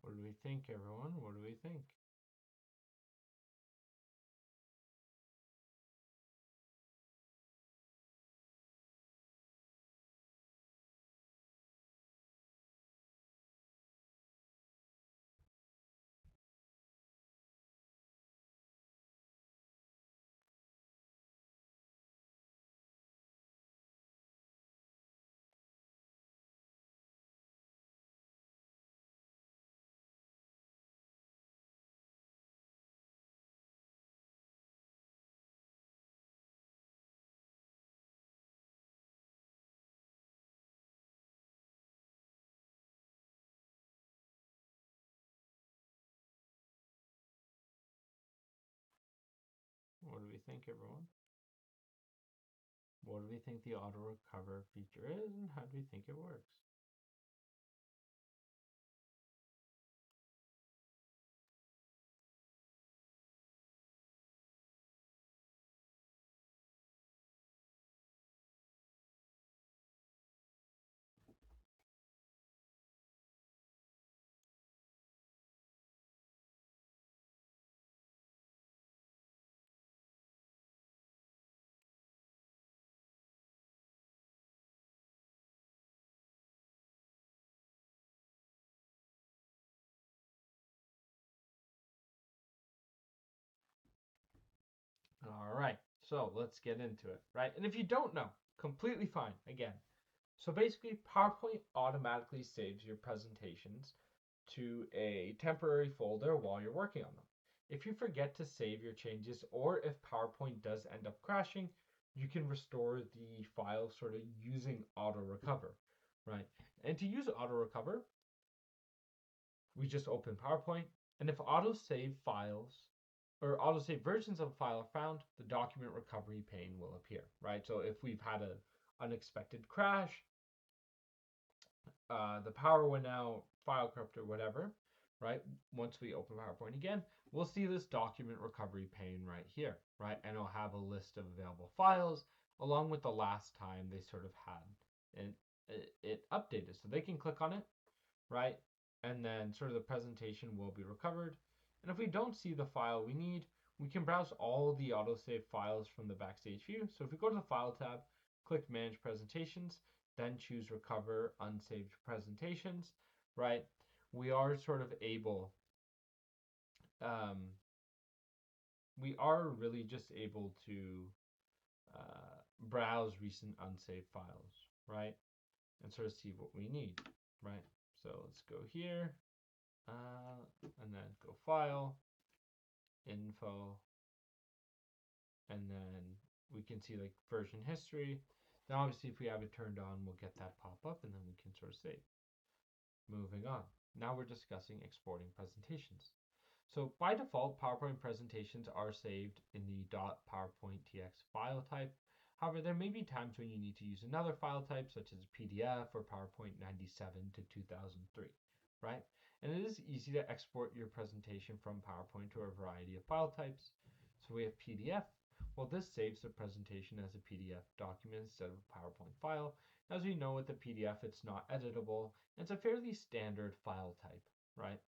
What do we think, everyone? What do we think? What do we think, everyone? What do we think the auto recover feature is and how do we think it works? All right, so let's get into it, right? And if you don't know, completely fine. Again, so basically, PowerPoint automatically saves your presentations to a temporary folder while you're working on them. If you forget to save your changes or if PowerPoint does end up crashing, you can restore the file sort of using auto recover, right? And to use auto recover, we just open PowerPoint, and if autosave files or autosave versions of a file are found, the document recovery pane will appear, right? So if we've had an unexpected crash, the power went out, file corrupt or whatever, right? Once we open PowerPoint again, we'll see this document recovery pane right here, right? And it'll have a list of available files along with the last time they sort of had and it updated. So they can click on it, right? And then sort of the presentation will be recovered. And if we don't see the file we need, we can browse all the autosave files from the backstage view. So if we go to the File tab, click Manage Presentations, then choose Recover Unsaved Presentations, right? We are sort of able, we are really just able to browse recent unsaved files, right? and sort of see what we need, right? So let's go here, and then go File, Info, and then we can see like version history. Then obviously if we have it turned on, we'll get that pop up, and then we can sort of save. Moving on. Now we're discussing exporting presentations. So by default, PowerPoint presentations are saved in the .powerpoint.txt file type. However, there may be times when you need to use another file type, such as PDF or PowerPoint 97 to 2003, right? And it is easy to export your presentation from PowerPoint to a variety of file types. So we have PDF. Well, this saves the presentation as a PDF document instead of a PowerPoint file. As we know with the PDF, it's not editable. It's a fairly standard file type, right?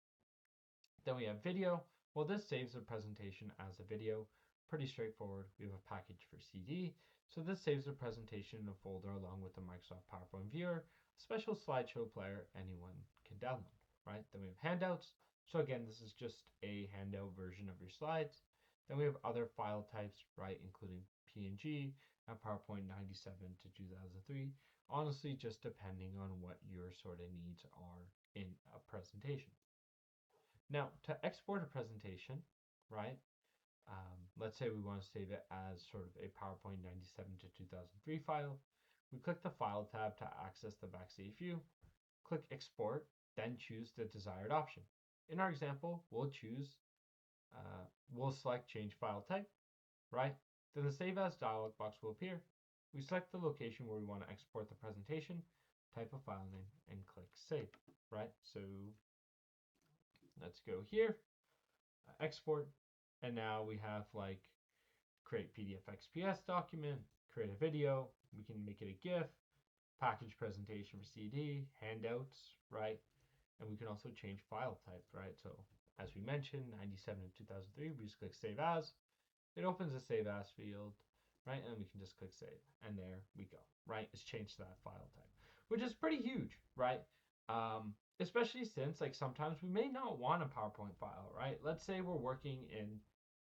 Then we have video. Well, this saves the presentation as a video. Pretty straightforward. We have a package for CD. So this saves the presentation in a folder along with the Microsoft PowerPoint Viewer, a special slideshow player anyone can download, right? Then we have handouts. So again, this is just a handout version of your slides. Then we have other file types, right, including PNG and PowerPoint 97 to 2003. Honestly, just depending on what your sort of needs are in a presentation. Now, to export a presentation, right, let's say we want to save it as sort of a PowerPoint 97 to 2003 file. We click the File tab to access the Backstage view, click Export, then choose the desired option. In our example, we'll select Change File Type, right? Then the Save As dialog box will appear. We select the location where we want to export the presentation, type a file name, and click Save, right? So let's go here, export, and now we have like create PDF XPS document, create a video, we can make it a GIF, package presentation for CD, handouts, right? And we can also change file type, right? So as we mentioned, 97 and 2003, we just click Save As. It opens a Save As field, right? And we can just click Save, and there we go, right? It's changed to that file type, which is pretty huge, right? Especially since like sometimes we may not want a PowerPoint file, right? Let's say we're working in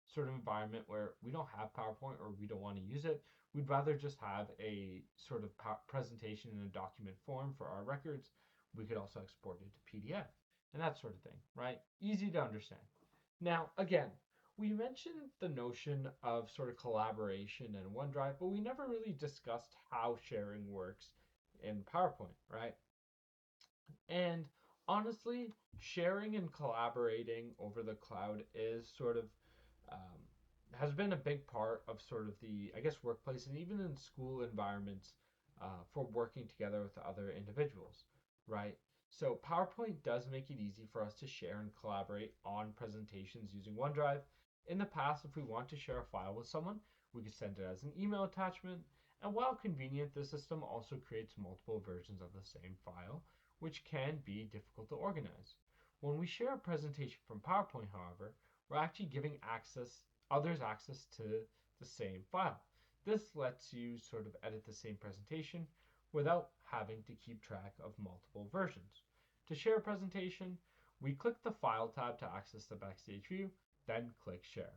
sort of environment where we don't have PowerPoint or we don't want to use it. We'd rather just have a sort of presentation in a document form for our records. We could also export it to PDF and that sort of thing, right? Easy to understand. Now, again, we mentioned the notion of sort of collaboration in OneDrive, but we never really discussed how sharing works in PowerPoint, right? And honestly, sharing and collaborating over the cloud is sort of um, has been a big part of sort of the, I guess, workplace and even in school environments for working together with other individuals, right? So PowerPoint does make it easy for us to share and collaborate on presentations using OneDrive. In the past, if we want to share a file with someone, we could send it as an email attachment. And while convenient, the system also creates multiple versions of the same file, which can be difficult to organize. When we share a presentation from PowerPoint, however, we're actually giving others access to the same file. This lets you sort of edit the same presentation without having to keep track of multiple versions. To share a presentation, we click the File tab to access the Backstage view, then click Share.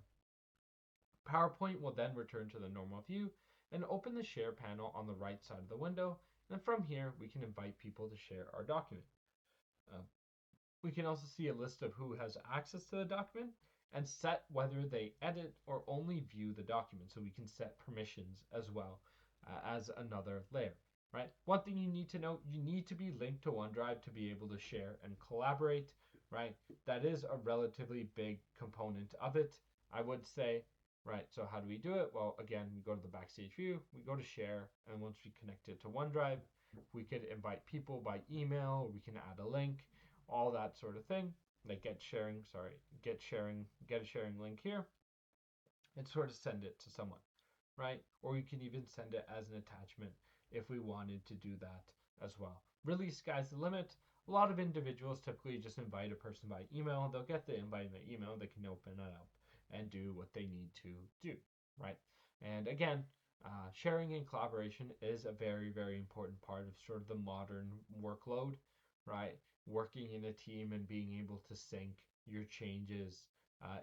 PowerPoint will then return to the normal view and open the Share panel on the right side of the window, and from here we can invite people to share our document. We can also see a list of who has access to the document and set whether they edit or only view the document. So we can set permissions as well as another layer, right? One thing you need to know, you need to be linked to OneDrive to be able to share and collaborate, right? That is a relatively big component of it, I would say, right? So how do we do it? Well, again, we go to the Backstage view, we go to share, and once we connect it to OneDrive, we could invite people by email, we can add a link, all that sort of thing. Like get a sharing link here, and sort of send it to someone, right? Or you can even send it as an attachment if we wanted to do that as well. Really, sky's the limit. A lot of individuals typically just invite a person by email. They'll get the invite in the email, they can open it up and do what they need to do, right? And again, sharing and collaboration is a very, very important part of sort of the modern workload, right? Working in a team and being able to sync your changes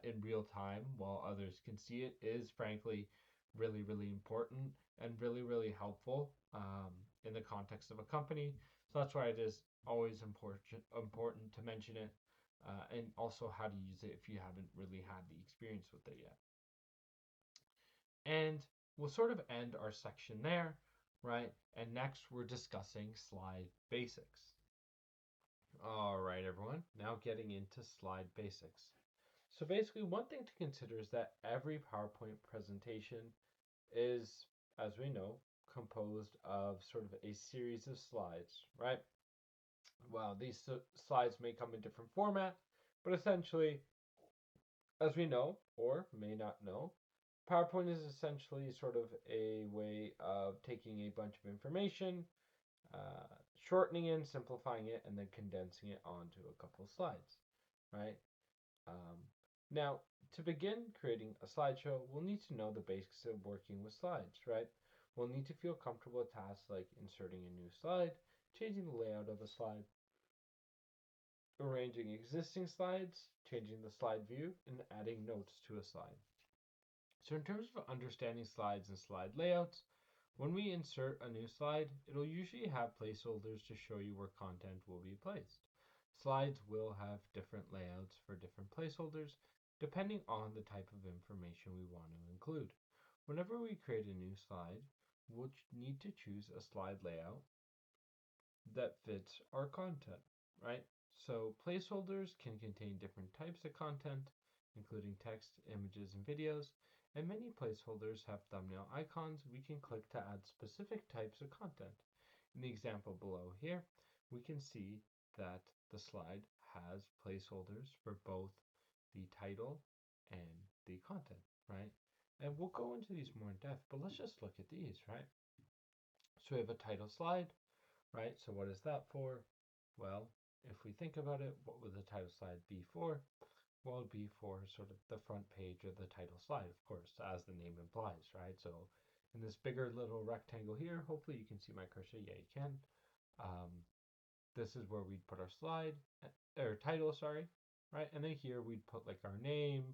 in real time while others can see it is frankly really, really important and really, really helpful. in the context of a company. So that's why it is always important to mention it, and also how to use it if you haven't really had the experience with it yet. And we'll sort of end our section there, right? And next we're discussing slide basics. All right, everyone, now getting into slide basics. So basically, one thing to consider is that every PowerPoint presentation is, as we know, composed of sort of a series of slides, right? Well, these slides may come in different format, but essentially, as we know, or may not know, PowerPoint is essentially sort of a way of taking a bunch of information, shortening it, simplifying it, and then condensing it onto a couple of slides, right? Um, Now, to begin creating a slideshow, we'll need to know the basics of working with slides, right? We'll need to feel comfortable with tasks like inserting a new slide, changing the layout of a slide, arranging existing slides, changing the slide view, and adding notes to a slide. So in terms of understanding slides and slide layouts, when we insert a new slide, it'll usually have placeholders to show you where content will be placed. Slides will have different layouts for different placeholders, depending on the type of information we want to include. Whenever we create a new slide, we'll need to choose a slide layout that fits our content, right? So placeholders can contain different types of content, including text, images, and videos, and many placeholders have thumbnail icons we can click to add specific types of content. In the example below here, we can see that the slide has placeholders for both the title and the content, right? And we'll go into these more in depth, but let's just look at these, right? So we have a title slide, right? So what is that for? Well, if we think about it, what would the title slide be for? Well, it'd be for sort of the front page of the title slide, of course, as the name implies, right? So in this bigger little rectangle here, hopefully you can see my cursor. Yeah, you can. This is where we'd put our slide, or title, sorry, right? And then here we'd put like our name,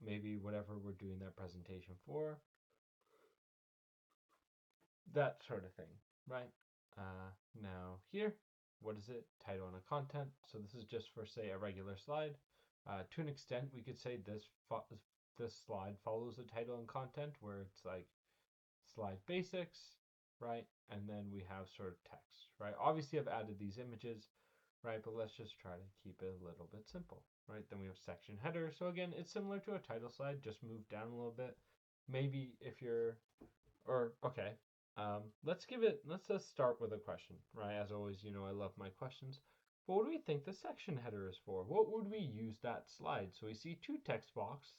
maybe whatever we're doing that presentation for, that sort of thing, right? Now here, what is it? Title and a content. So this is just for, say, a regular slide. To an extent, we could say this slide follows the title and content, where it's like slide basics, right? And then we have sort of text, right? Obviously, I've added these images, right? But let's just try to keep it a little bit simple, right? Then we have section header. So again, it's similar to a title slide, just moved down a little bit. Maybe if you're, or okay, let's just start with a question, right? As always, I love my questions. What would we think the section header is for? What would we use that slide? So we see two text boxes,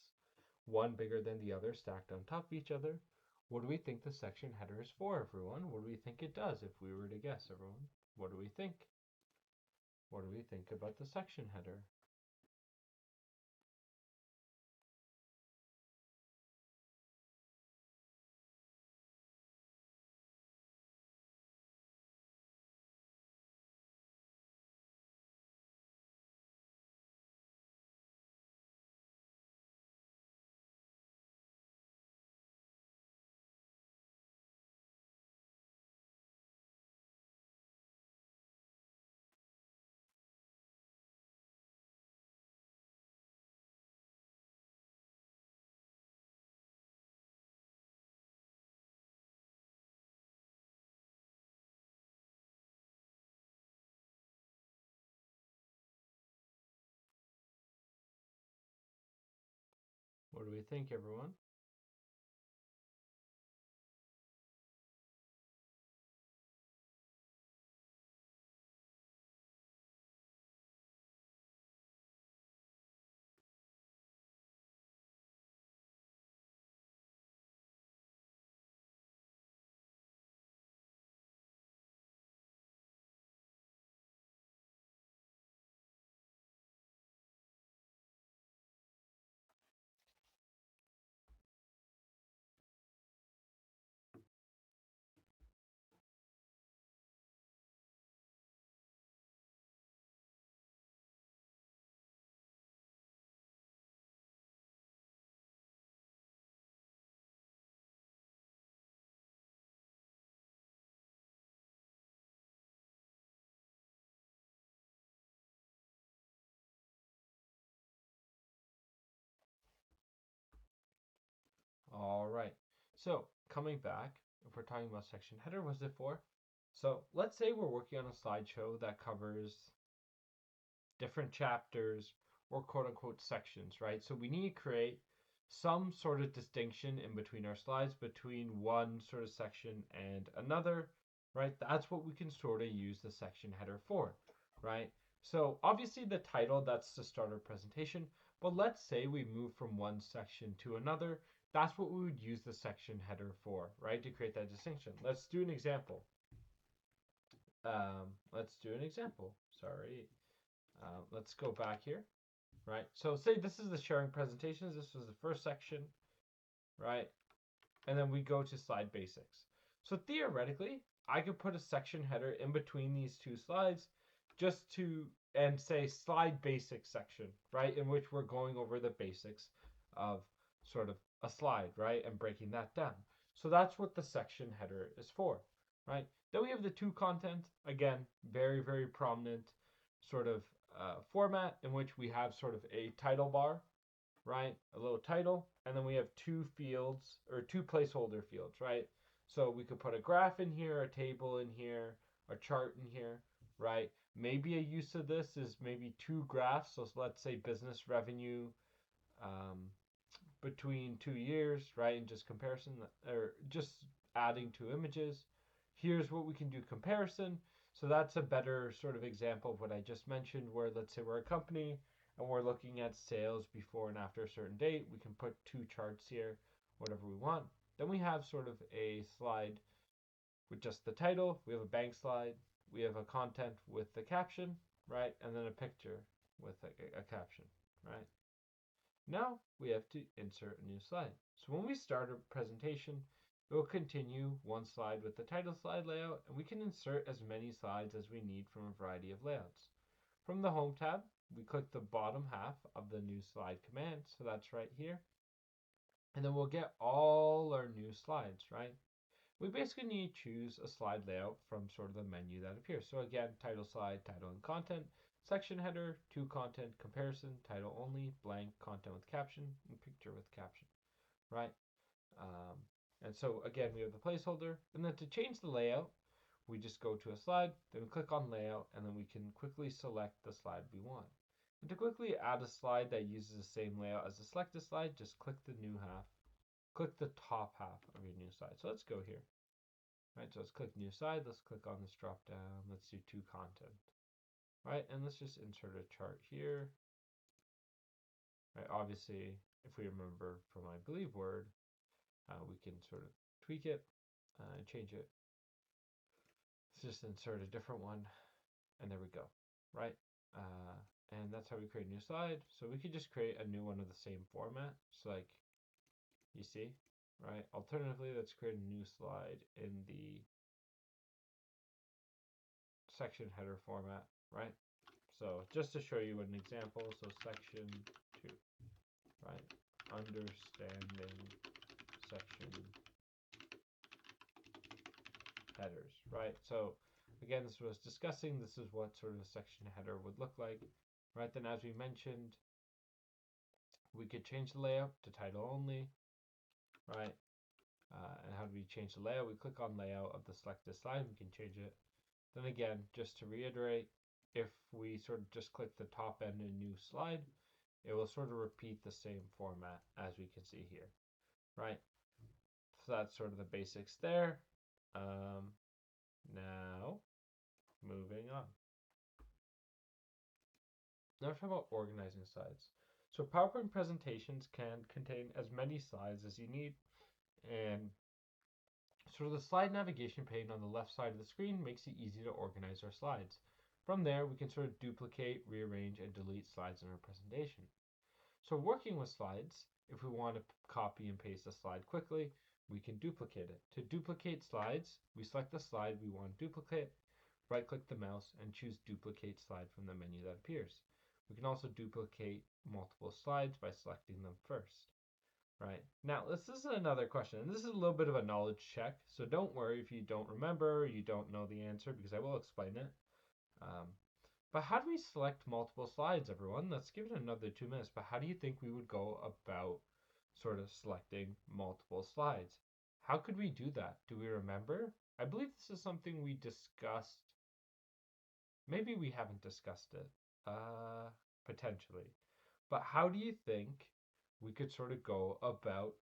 one bigger than the other, stacked on top of each other. What do we think the section header is for, everyone? What do we think it does if we were to guess, everyone? What do we think? What do we think about the section header? What do we think, everyone? All right. So coming back, if we're talking about section header, what's it for? So let's say we're working on a slideshow that covers different chapters or quote unquote sections, right? So we need to create some sort of distinction in between our slides, between one sort of section and another, right? That's what we can sort of use the section header for, right? So obviously the title, that's the start of presentation, but let's say we move from one section to another. That's what we would use the section header for, right? To create that distinction. Let's do an example. Sorry. Let's go back here, right? So say this is the sharing presentations. This was the first section, right? And then we go to slide basics. So theoretically, I could put a section header in between these two slides just to, and say slide basics section, right? In which we're going over the basics of sort of a slide, right? And breaking that down. So that's what the section header is for, right? Then we have the to content, again, very, very prominent sort of format in which we have sort of a title bar, right? A little title, and then we have two fields or two placeholder fields, right? So we could put a graph in here, a table in here, a chart in here, right? Maybe a use of this is maybe two graphs. So let's say business revenue between 2 years, right? And just comparison or just adding two images. Here's what we can do comparison. So that's a better sort of example of what I just mentioned, where let's say we're a company and we're looking at sales before and after a certain date. We can put two charts here, whatever we want. Then we have sort of a slide with just the title. We have a bank slide. We have a content with the caption, right? And then a picture with a caption, right? Now we have to insert a new slide. So when we start a presentation, it will continue one slide with the title slide layout, and we can insert as many slides as we need from a variety of layouts. From the Home tab, we click the bottom half of the new slide command, so that's right here. And then we'll get all our new slides, right? We basically need to choose a slide layout from sort of the menu that appears. So again, title slide, title and content, section header, to content, comparison, title only, blank, content with caption, and picture with caption, right? And so again, we have the placeholder, and then to change the layout, we just go to a slide, then we click on layout, and then we can quickly select the slide we want. And to quickly add a slide that uses the same layout as the selected slide, just click the new half, click the top half of your new slide. So let's go here. Right, so let's click new slide, let's click on this drop down, let's do to content. Right, and let's just insert a chart here. Right, obviously, if we remember from I believe word, we can sort of tweak it and change it. Let's just insert a different one, and there we go, right? And that's how we create a new slide. So we could just create a new one of the same format. So like, you see, right? Alternatively, let's create a new slide in the section header format, right? So just to show you an example, so section 2, right? Understanding section headers, right? So again, this was discussing, this is what sort of a section header would look like, right? Then as we mentioned, we could change the layout to title only, right? And how do we change the layout? We click on layout of the selected slide, we can change it. Then again, just to reiterate, if we sort of just click the top end in new slide, it will sort of repeat the same format as we can see here, right? So that's sort of the basics there. Now, moving on. Now we're talking about organizing slides. So PowerPoint presentations can contain as many slides as you need, and sort of the slide navigation pane on the left side of the screen makes it easy to organize our slides. From there, we can sort of duplicate, rearrange, and delete slides in our presentation. So working with slides, if we want to copy and paste a slide quickly, we can duplicate it. To duplicate slides, we select the slide we want to duplicate, right-click the mouse, and choose Duplicate Slide from the menu that appears. We can also duplicate multiple slides by selecting them first. Right, now this is another question, and this is a little bit of a knowledge check, so don't worry if you don't remember, you don't know the answer, because I will explain it. But how do we select multiple slides, everyone? Let's give it another 2 minutes, but how do you think we would go about sort of selecting multiple slides. How could we do that? Do we remember? I believe this is something we discussed. Maybe we haven't discussed it, potentially. But how do you think we could sort of go about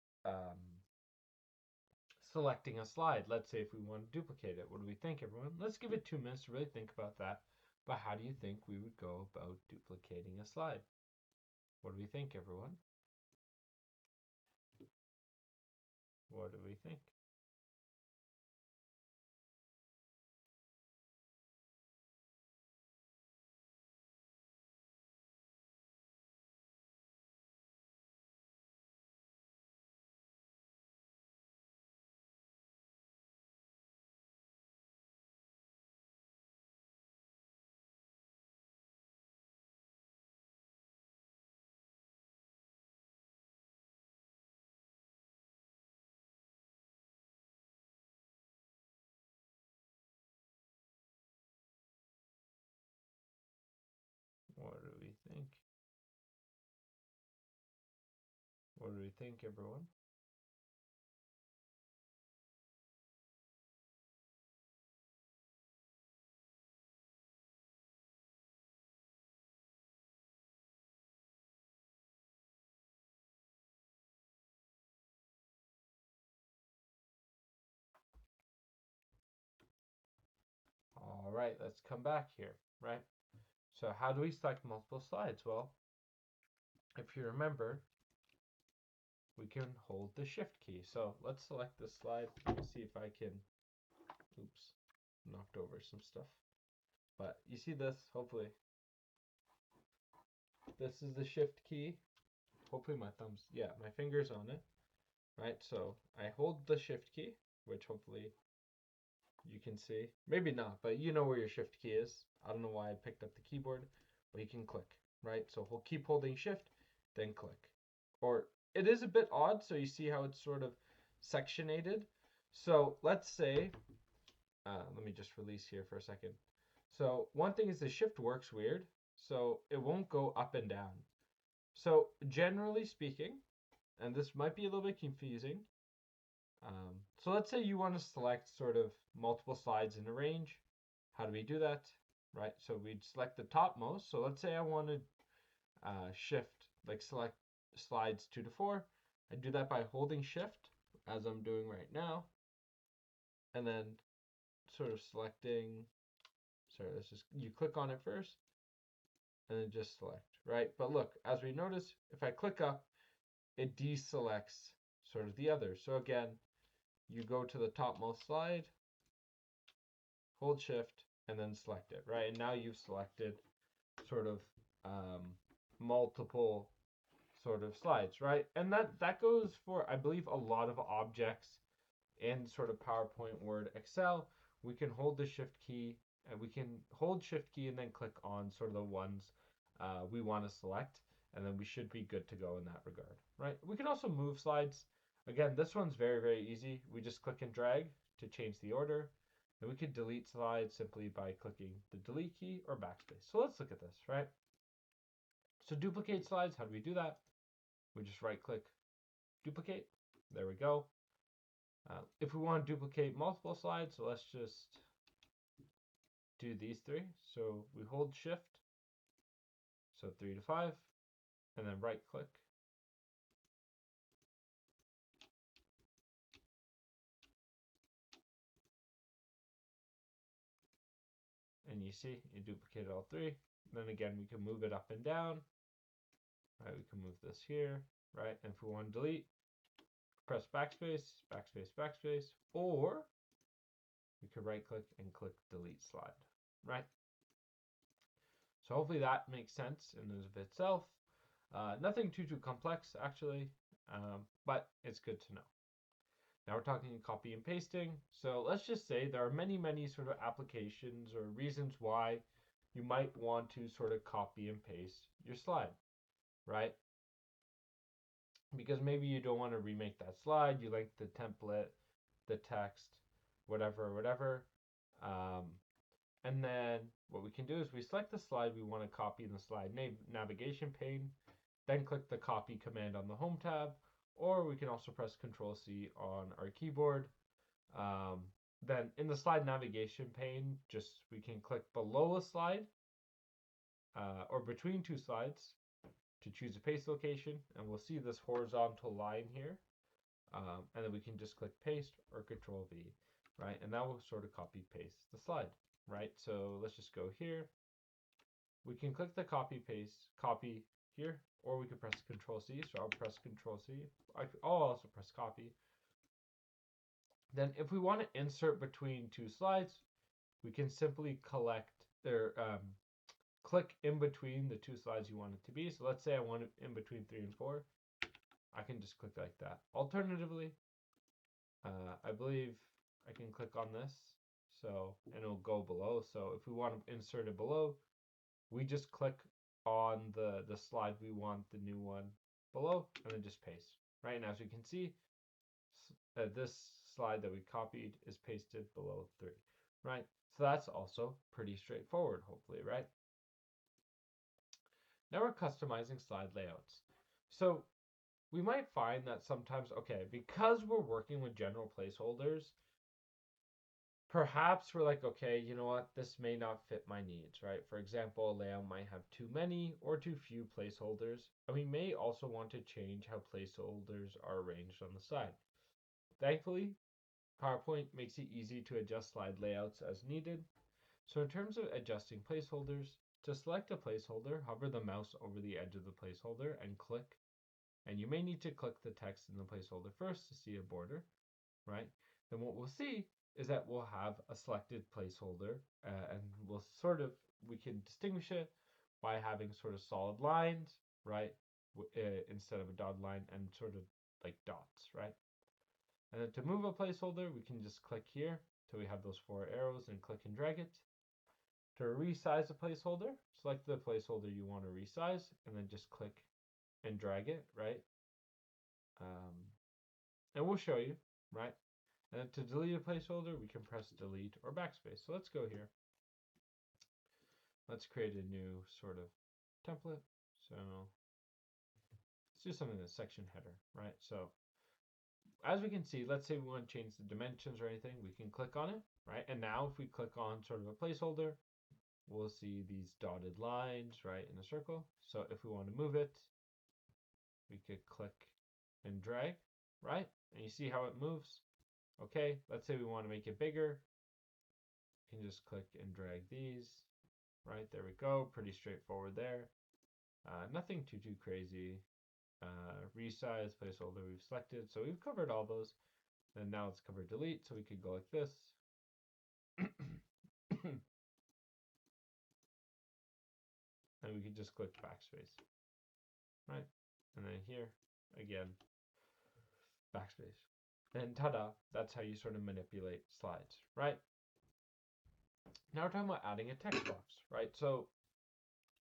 selecting a slide? Let's say if we want to duplicate it. What do we think, everyone? Let's give it 2 minutes to really think about that. But how do you think we would go about duplicating a slide? What do we think, everyone? What do we think? What do we think? What do we think, everyone? All right, let's come back here, right? So how do we select multiple slides? Well, if you remember, we can hold the shift key. So let's select this slide. Let me see if I can, oops, knocked over some stuff. But you see this, hopefully. This is the shift key. Hopefully my thumb's, yeah, my finger's on it, right? So I hold the shift key, which hopefully you can see. Maybe not, but you know where your shift key is. I don't know why I picked up the keyboard, but you can click, right? So we'll keep holding shift, then click. Or it is a bit odd, so you see how it's sort of sectionated. So let's say, let me just release here for a second. So one thing is the shift works weird, so it won't go up and down. So generally speaking, and this might be a little bit confusing, so let's say you want to select sort of multiple slides in a range. How do we do that? Right, so we'd select the topmost. So let's say I want to shift, like select slides 2 to 4. I do that by holding shift, as I'm doing right now, and then sort of selecting, sorry, let's just, you click on it first, and then just select, right? But look, as we notice, if I click up, it deselects sort of the others. So again, you go to the topmost slide, hold shift, and then select it, right? And now you've selected sort of multiple sort of slides, right? And that goes for, I believe, a lot of objects in sort of PowerPoint, Word, Excel. We can hold the shift key, and we can hold shift key and then click on sort of the ones we want to select, and then we should be good to go in that regard, right? We can also move slides. Again, this one's very, very easy. We just click and drag to change the order. And we could delete slides simply by clicking the delete key or backspace. So let's look at this, right? So duplicate slides, how do we do that? We just right click, duplicate. There we go. If we want to duplicate multiple slides, so let's just do these 3. So we hold shift, so 3 to 5, and then right click. And you see, you duplicate all 3. And then again, we can move it up and down. Right, we can move this here, right? And if we want to delete, press backspace, backspace, backspace, or we could right click and click delete slide, right? So hopefully that makes sense in and of itself. Nothing too complex actually, but it's good to know. Now we're talking copy and pasting. So let's just say there are many sort of applications or reasons why you might want to sort of copy and paste your slide, right? Because maybe you don't want to remake that slide. You like the template, the text, whatever. And then what we can do is we select the slide we want to copy in the slide navigation pane, then click the copy command on the home tab, or we can also press Control C on our keyboard. Then in the slide navigation pane, we can click below a slide or between two slides to choose a paste location, and we'll see this horizontal line here. And then we can just click paste or Control V, right? And that will sort of copy paste the slide, right? So let's just go here. We can click the copy here, or we can press Control C. So I'll press Control C. I'll also press copy. Then if we want to insert between two slides, we can simply click in between the two slides you want it to be. So let's say I want it in between 3 and 4. I can just click like that. Alternatively, I believe I can click on this, and it'll go below. So if we want to insert it below, we just click on the slide we want the new one below, and then just paste. Right, and as you can see, this slide that we copied is pasted below 3. Right, so that's also pretty straightforward, hopefully, right? Now we're customizing slide layouts. So we might find that sometimes, because we're working with general placeholders, perhaps we're like, okay, you know what, this may not fit my needs, right? For example, a layout might have too many or too few placeholders, and we may also want to change how placeholders are arranged on the side. Thankfully, PowerPoint makes it easy to adjust slide layouts as needed. So in terms of adjusting placeholders, to select a placeholder, hover the mouse over the edge of the placeholder and click. And you may need to click the text in the placeholder first to see a border, right? Then what we'll see is that we'll have a selected placeholder, and we can distinguish it by having sort of solid lines, right? Instead of a dotted line, and sort of like dots, right? And then to move a placeholder, we can just click here till we have those 4 arrows and click and drag it. To resize a placeholder, select the placeholder you want to resize, and then just click and drag it, right? And we'll show you, right? And then to delete a placeholder, we can press delete or backspace. So let's go here. Let's create a new sort of template. So let's do something in the section header, right? So as we can see, let's say we want to change the dimensions or anything, we can click on it, right? And now if we click on sort of a placeholder, we'll see these dotted lines, right, in a circle. So if we want to move it, we could click and drag, right? And you see how it moves. Okay, let's say we want to make it bigger. You can just click and drag these, right? There we go. Pretty straightforward there. Nothing too crazy. Resize placeholder we've selected. So we've covered all those. And now let's cover delete. So we could go like this. And we could just click backspace, right? And then here, again, backspace. And ta-da, that's how you sort of manipulate slides, right? Now we're talking about adding a text box, right? So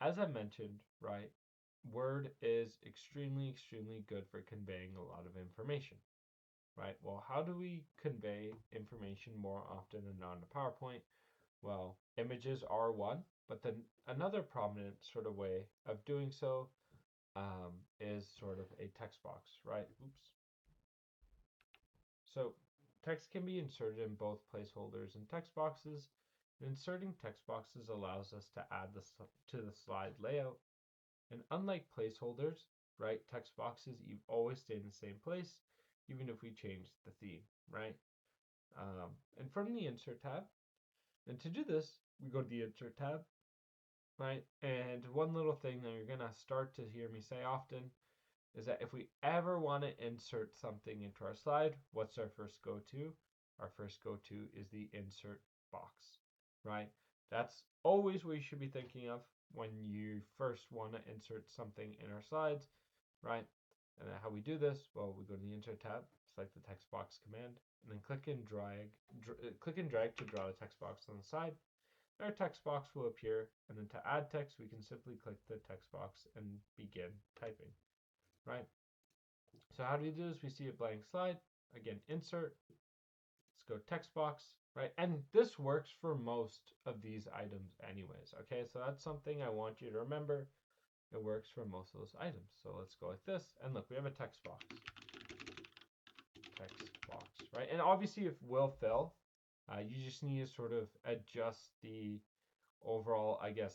as I mentioned, right, Word is extremely good for conveying a lot of information, right? Well, how do we convey information more often than not in a PowerPoint? Well, images are one, but then another prominent sort of way of doing so is sort of a text box, right? Oops. So text can be inserted in both placeholders and text boxes. Inserting text boxes allows us to add to the slide layout. And unlike placeholders, right, text boxes always stay in the same place, even if we change the theme, right? And from the Insert tab, and to do this, we go to the Insert tab, right? And one little thing that you're going to start to hear me say often is that if we ever want to insert something into our slide, what's our first go-to? Our first go-to is the Insert box, right? That's always what you should be thinking of when you first want to insert something in our slides, right? And then how we do this, well, we go to the Insert tab, select the text box command, and then click and drag to draw the text box on the side. Our text box will appear, and then to add text, we can simply click the text box and begin typing, right? So how do we do this? We see a blank slide. Again, insert. Let's go text box, right? And this works for most of these items anyways, okay? So that's something I want you to remember. it works for most of those items. So let's go like this, and look, we have a text box. Text box, right? And obviously it will fill. You just need to sort of adjust the overall, I guess,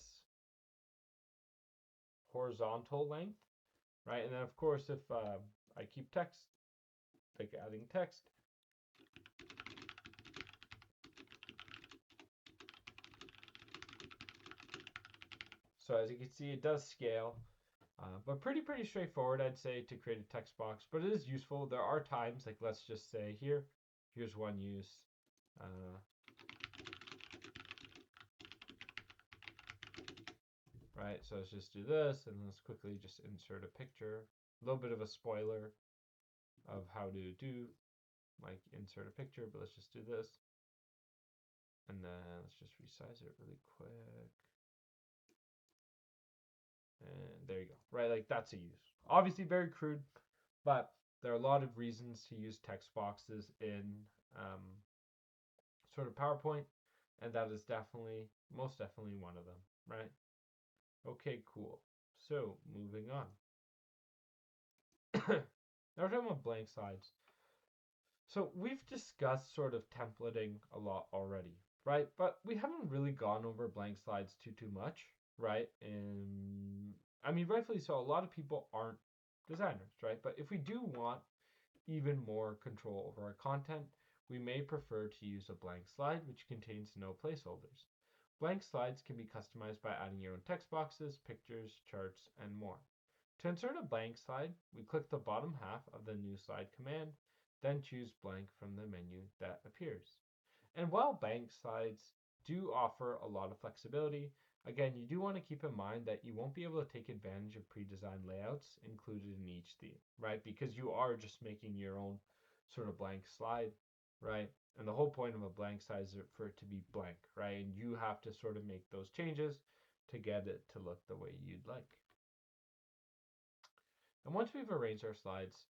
horizontal length, right? And then of course, if I keep text, like adding text, so as you can see, it does scale, but pretty straightforward, I'd say, to create a text box. But it is useful. There are times, like let's just say here's one use. Right, so let's just do this, and let's quickly just insert a picture. A little bit of a spoiler of how to do, like, insert a picture, but let's just do this. And then let's just resize it really quick. And there you go, right? Like, that's a use. Obviously very crude, but there are a lot of reasons to use text boxes in sort of PowerPoint, and that is most definitely one of them, right? Okay, cool. So, moving on. Now we're talking about blank slides. So we've discussed sort of templating a lot already, right? But we haven't really gone over blank slides too much, right? And I mean, rightfully so. A lot of people aren't designers, right? But if we do want even more control over our content, we may prefer to use a blank slide, which contains no placeholders. Blank slides can be customized by adding your own text boxes, pictures, charts, and more. To insert a blank slide, we click the bottom half of the New Slide command, then choose Blank from the menu that appears. And while blank slides do offer a lot of flexibility, again, you do want to keep in mind that you won't be able to take advantage of pre-designed layouts included in each theme, right? Because you are just making your own sort of blank slide, right? And the whole point of a blank slide is for it to be blank, right? And you have to sort of make those changes to get it to look the way you'd like. And once we've arranged our slides,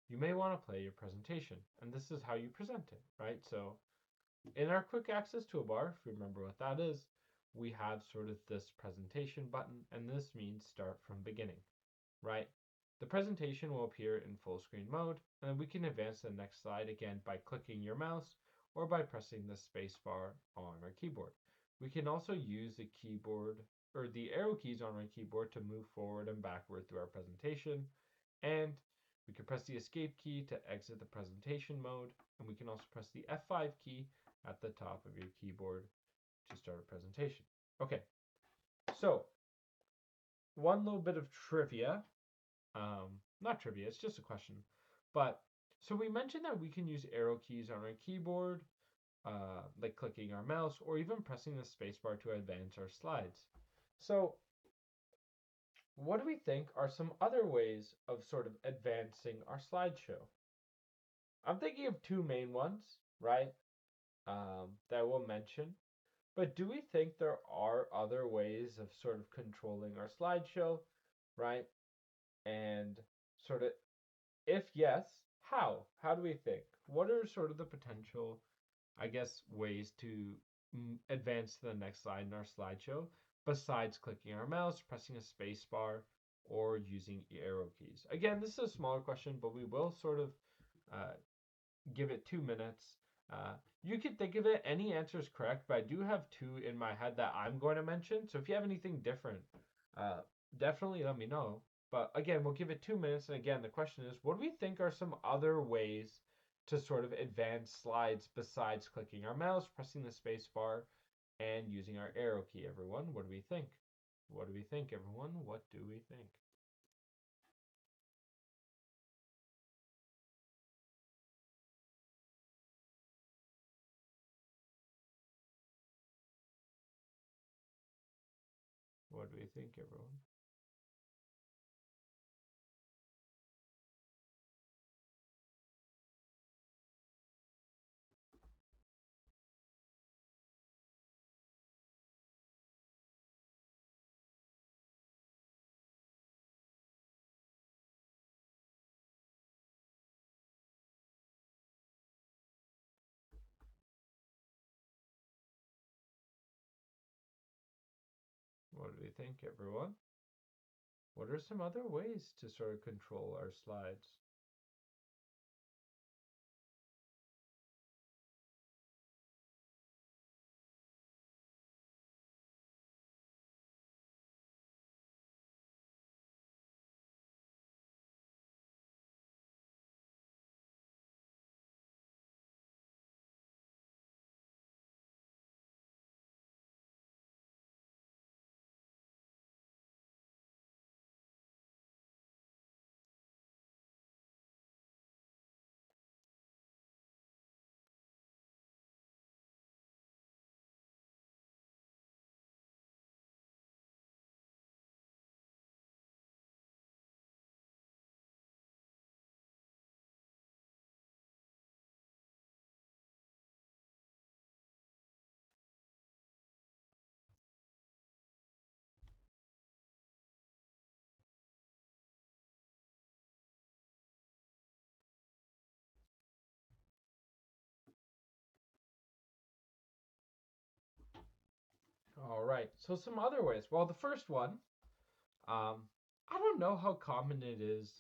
you may want to play your presentation. And this is how you present it, right? So in our quick access toolbar, if you remember what that is, we have sort of this presentation button, and this means start from beginning, right? The presentation will appear in full screen mode, and then we can advance to the next slide again by clicking your mouse or by pressing the space bar on our keyboard. We can also use the keyboard or the arrow keys on our keyboard to move forward and backward through our presentation, and we can press the escape key to exit the presentation mode, and we can also press the F5 key at the top of your keyboard to start a presentation. Okay, so one little bit of trivia. Not trivia, it's just a question. But so we mentioned that we can use arrow keys on our keyboard, like clicking our mouse, or even pressing the spacebar to advance our slides. So what do we think are some other ways of sort of advancing our slideshow? I'm thinking of two main ones, right, that I will mention. But do we think there are other ways of sort of controlling our slideshow, right? And sort of, if yes, how? How do we think? What are sort of the potential, I guess, ways to advance to the next slide in our slideshow besides clicking our mouse, pressing a space bar, or using arrow keys? Again, this is a smaller question, but we will sort of give it 2 minutes. You can think of it, any answer is correct, but I do have two in my head that I'm going to mention. So if you have anything different, definitely let me know. But again, we'll give it 2 minutes. And again, the question is, what do we think are some other ways to sort of advance slides besides clicking our mouse, pressing the space bar, and using our arrow key, everyone? What do we think? What do we think, everyone? What do we think? What do we think, everyone? What do we think, everyone? what are some other ways to sort of control our slides? All right, so some other ways. Well, the first one, I don't know how common it is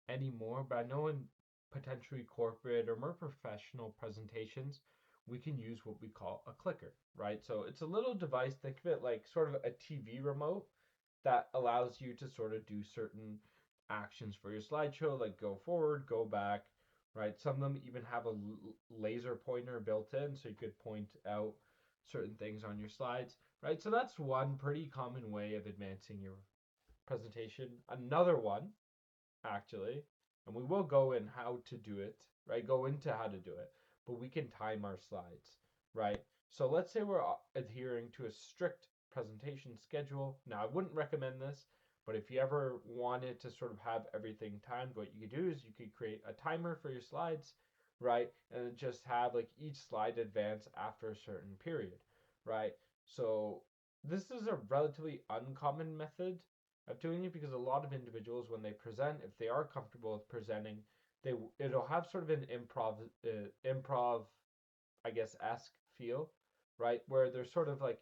anymore, but I know in potentially corporate or more professional presentations, we can use what we call a clicker, right? So it's a little device, think of it like sort of a TV remote that allows you to sort of do certain actions for your slideshow, like go forward, go back, right? Some of them even have a laser pointer built in, so you could point out certain things on your slides, right? So that's one pretty common way of advancing your presentation. Another one, actually, and we will go in how to do it, right? Go into how to do it, but we can time our slides, right? So let's say we're adhering to a strict presentation schedule. Now, I wouldn't recommend this, but if you ever wanted to sort of have everything timed, what you could do is you could create a timer for your slides, right? And just have like each slide advance after a certain period, right? So this is a relatively uncommon method of doing it because a lot of individuals, when they present, if they are comfortable with presenting, it'll have sort of an improv, I guess, esque feel, right? Where they're sort of like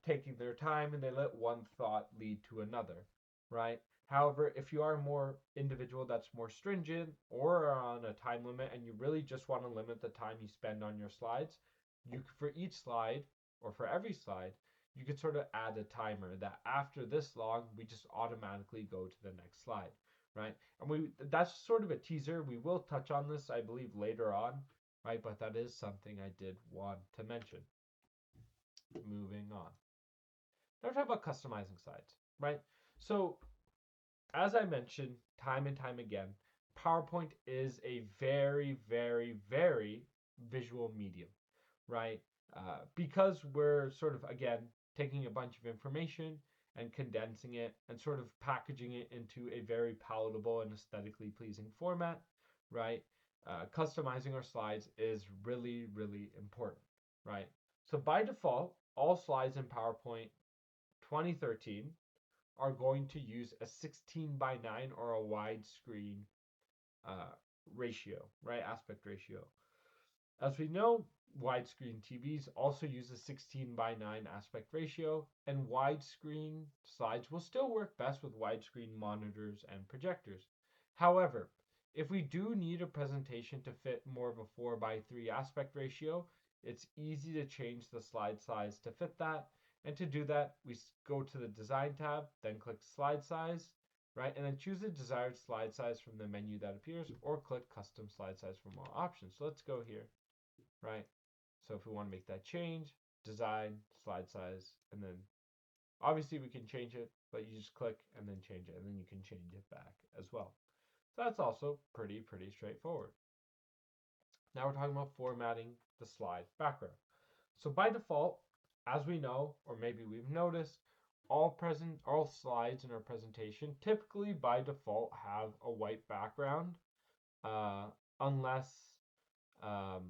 taking their time and they let one thought lead to another, right? However, if you are a more individual that's more stringent or are on a time limit and you really just want to limit the time you spend on your slides, you for each slide or for every slide, you could sort of add a timer that after this long, we just automatically go to the next slide, right? And that's sort of a teaser. We will touch on this, I believe, later on, right? But that is something I did want to mention. Moving on. Now we're talking about customizing slides, right? So as I mentioned time and time again, PowerPoint is a very, very, very visual medium, right? Because we're sort of, again, taking a bunch of information and condensing it and sort of packaging it into a very palatable and aesthetically pleasing format, right? Customizing our slides is really, really important, right? So by default, all slides in PowerPoint 2013 are going to use a 16:9 or a widescreen uh, ratio, right? Aspect ratio. As we know, widescreen TVs also use a 16:9 aspect ratio, and widescreen slides will still work best with widescreen monitors and projectors. However, if we do need a presentation to fit more of a 4:3 aspect ratio, it's easy to change the slide size to fit that. And to do that, we go to the Design tab, then click Slide Size, right? And then choose the desired slide size from the menu that appears, or click Custom Slide Size for more options. So let's go here, right? So if we want to make that change, Design, Slide Size, and then obviously we can change it, but you just click and then change it, and then you can change it back as well. So that's also pretty straightforward. Now we're talking about formatting the slide background. So by default, as we know, or maybe we've noticed, all slides in our presentation typically by default have a white background, uh, unless um,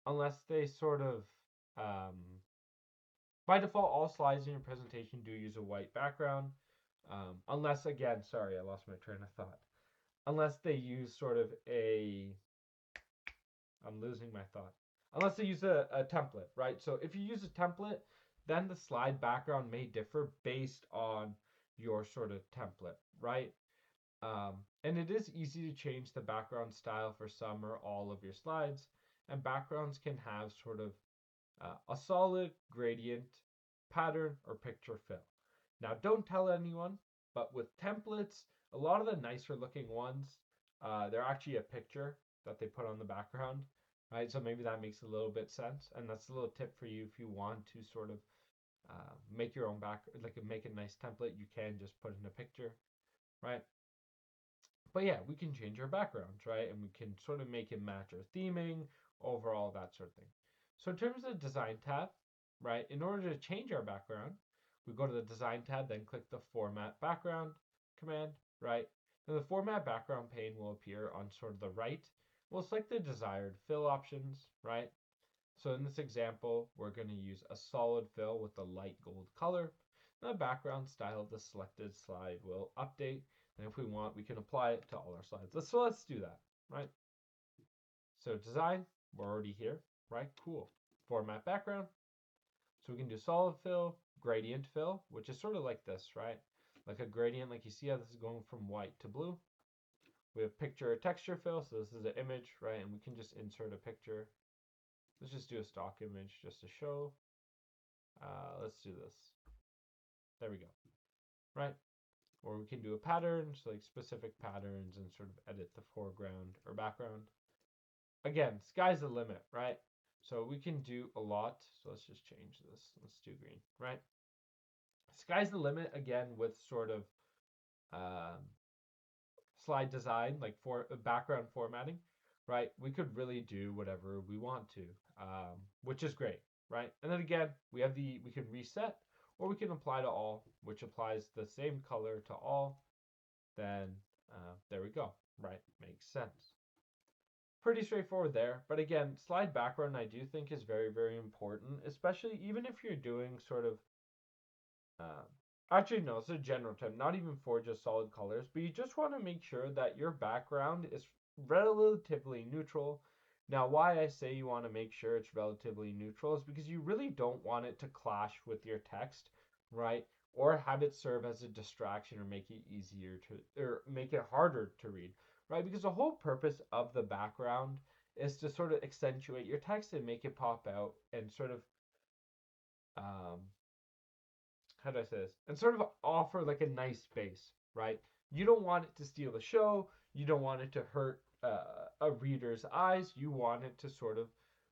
unless they sort of by default, all slides in your presentation do use a white background, unless, again, sorry, I lost my train of thought. Unless they use sort of I'm losing my thought. Unless they use a template, right? So if you use a template, then the slide background may differ based on your sort of template, right? And it is easy to change the background style for some or all of your slides, and backgrounds can have sort of a solid gradient, pattern, or picture fill. Now, don't tell anyone, but with templates, a lot of the nicer looking ones, they're actually a picture that they put on the background, right? So maybe that makes a little bit sense, and that's a little tip for you if you want to sort of make your own like make a nice template. You can just put in a picture, right? But yeah, we can change our backgrounds, right? And we can sort of make it match our theming, overall, that sort of thing. So in terms of the design tab, right, in order to change our background, we go to the design tab, then click the format background command, right? Then the format background pane will appear on sort of the right. We'll select the desired fill options, right? So in this example, we're going to use a solid fill with a light gold color. The background style of the selected slide will update. And if we want, we can apply it to all our slides. So let's do that, right? So design, we're already here, right? Cool. Format background. So we can do solid fill, gradient fill, which is sort of like this, right? Like a gradient, like you see how this is going from white to blue. We have picture or texture fill, so this is an image, right? And we can just insert a picture. Let's just do a stock image just to show. Let's do this. There we go, right? Or we can do a pattern, so like specific patterns, and sort of edit the foreground or background. Again, sky's the limit, right? So we can do a lot. So let's just change this. Let's do green, right? Sky's the limit again with sort of slide design, like for background formatting, right? We could really do whatever we want to, which is great, right? And then again, we can reset, or we can apply to all, which applies the same color to all. Then there we go, right? Makes sense. Pretty straightforward there. But again, slide background I do think is very, very important, especially even if you're doing sort of, actually no, it's a general term, not even for just solid colors, but you just want to make sure that your background is relatively neutral. Now, why I say you want to make sure it's relatively neutral is because you really don't want it to clash with your text, right? Or have it serve as a distraction or make it easier to, or make it harder to read, right? Because the whole purpose of the background is to sort of accentuate your text and make it pop out and sort of, um, how do I say this? And sort of offer like a nice space, right? You don't want it to steal the show. You don't want it to hurt a reader's eyes. You want it to sort of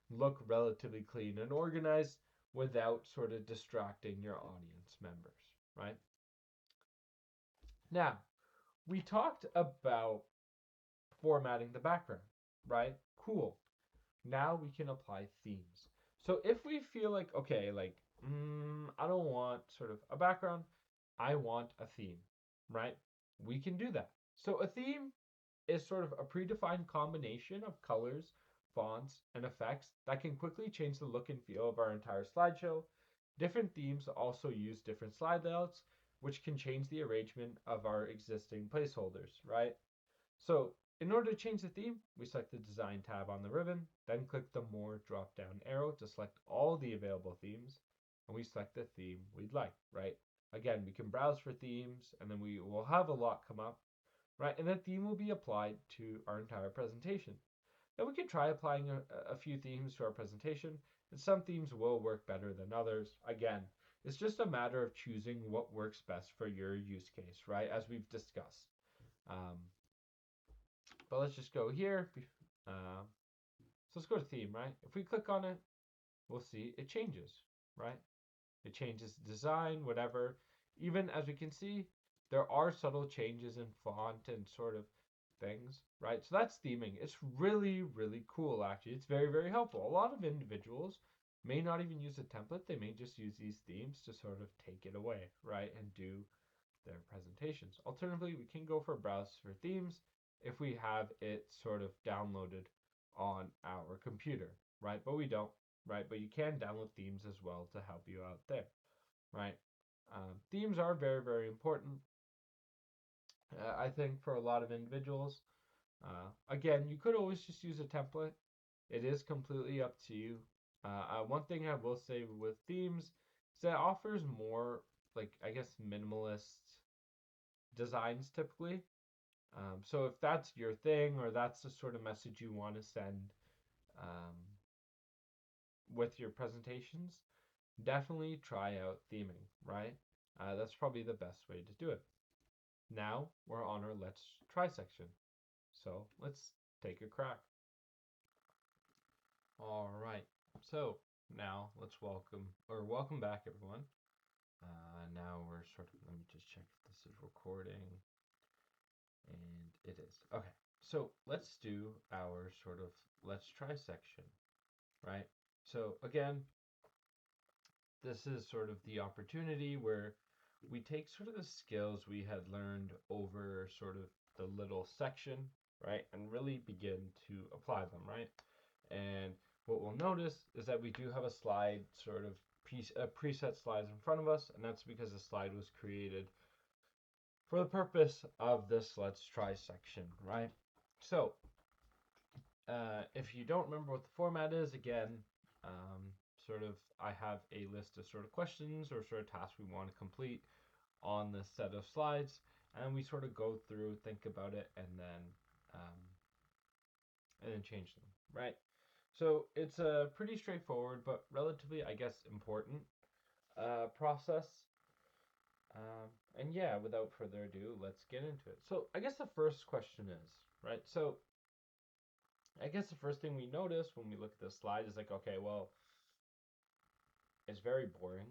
look relatively clean and organized without sort of distracting your audience members, right? Now, we talked about formatting the background, right? Cool. Now we can apply themes. So if we feel like, okay, like, I don't want sort of a background, I want a theme, right? We can do that. So a theme is sort of a predefined combination of colors, fonts, and effects that can quickly change the look and feel of our entire slideshow. Different themes also use different slide layouts, which can change the arrangement of our existing placeholders, right? So in order to change the theme, we select the Design tab on the ribbon, then click the More drop-down arrow to select all the available themes, and we select the theme we'd like, right? Again, we can browse for themes, and then we will have a lot come up, right? And that theme will be applied to our entire presentation. Then we can try applying a few themes to our presentation, and some themes will work better than others. Again, it's just a matter of choosing what works best for your use case, right? As we've discussed. But let's just go here. So let's go to theme, right? If we click on it, we'll see it changes, right? It changes design, whatever. Even as we can see, there are subtle changes in font and sort of things, right? So that's theming. It's really, really cool, actually. It's very, very helpful. A lot of individuals may not even use a template. They may just use these themes to sort of take it away, right? And do their presentations. Alternatively, we can go for browse for themes if we have it sort of downloaded on our computer, right? But we don't, right? But you can download themes as well to help you out there, right? Themes are very, very important, I think, for a lot of individuals. Again, you could always just use a template. It is completely up to you. One thing I will say with themes is that it offers more, like, I guess, minimalist designs typically. So if that's your thing or that's the sort of message you want to send um, with your presentations, definitely try out theming, right? That's probably the best way to do it. Now we're on our let's try section. So let's take a crack. All right. So now let's welcome back everyone. Now we're let me just check if this is recording. And it is. Okay. So let's do our sort of let's try section, right? So again, this is sort of the opportunity where we take sort of the skills we had learned over sort of the little section, right, and really begin to apply them, right? And what we'll notice is that we do have a slide sort of preset slides in front of us, and that's because the slide was created for the purpose of this let's try section, right? So if you don't remember what the format is, again, sort of I have a list of sort of questions or sort of tasks we want to complete on this set of slides, and we sort of go through, think about it, um, and then change them, right? So it's a pretty straightforward but relatively, I guess, important process. And yeah, without further ado, let's get into it. So I guess the first question is, right? So I guess the first thing we notice when we look at this slide is like, okay, well, it's very boring.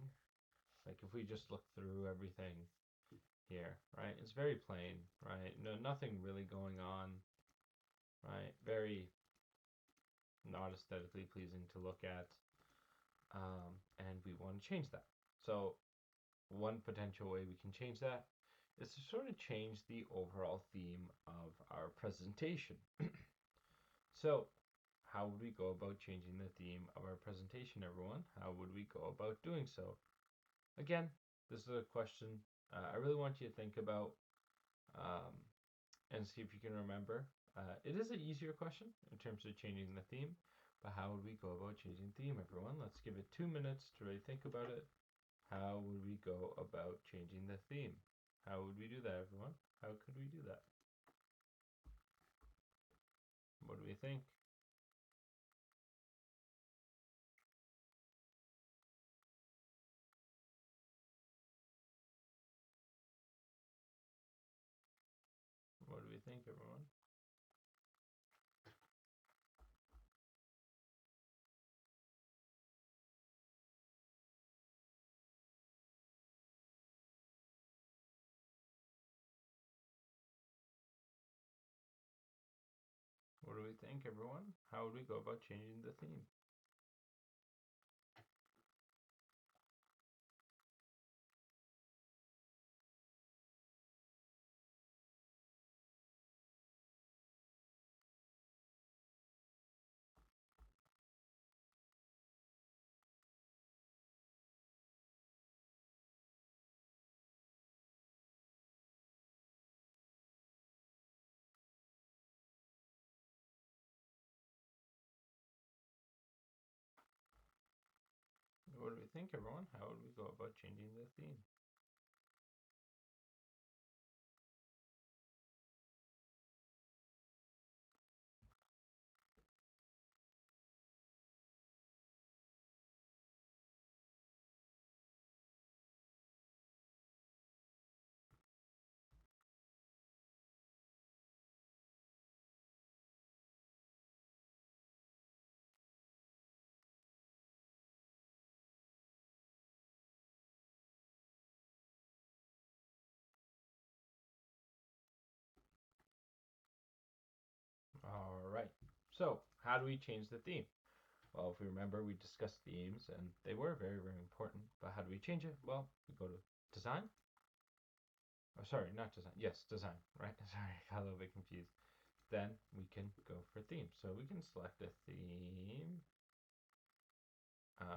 Like if we just look through everything here, right? It's very plain, right? No, nothing really going on, right? Very not aesthetically pleasing to look at, and we want to change that. So one potential way we can change that is to sort of change the overall theme of our presentation. So how would we go about changing the theme of our presentation, everyone? How would we go about doing so? Again, this is a question I really want you to think about um, and see if you can remember. It is an easier question in terms of changing the theme, but how would we go about changing theme, everyone? Let's give it 2 minutes to really think about it. How would we go about changing the theme? How would we do that, everyone? How could we do that? What do we think? What do we think, everyone? What do we think, everyone? How would we go about changing the theme? What do we think, everyone? How would we go about changing the theme? All right. So, how do we change the theme? Well, if we remember, we discussed themes and they were very, very important. But how do we change it? Well, we go to design. Oh, sorry, not design. Yes, design, right? Sorry, I got a little bit confused. Then we can go for theme. So we can select a theme. Hmm.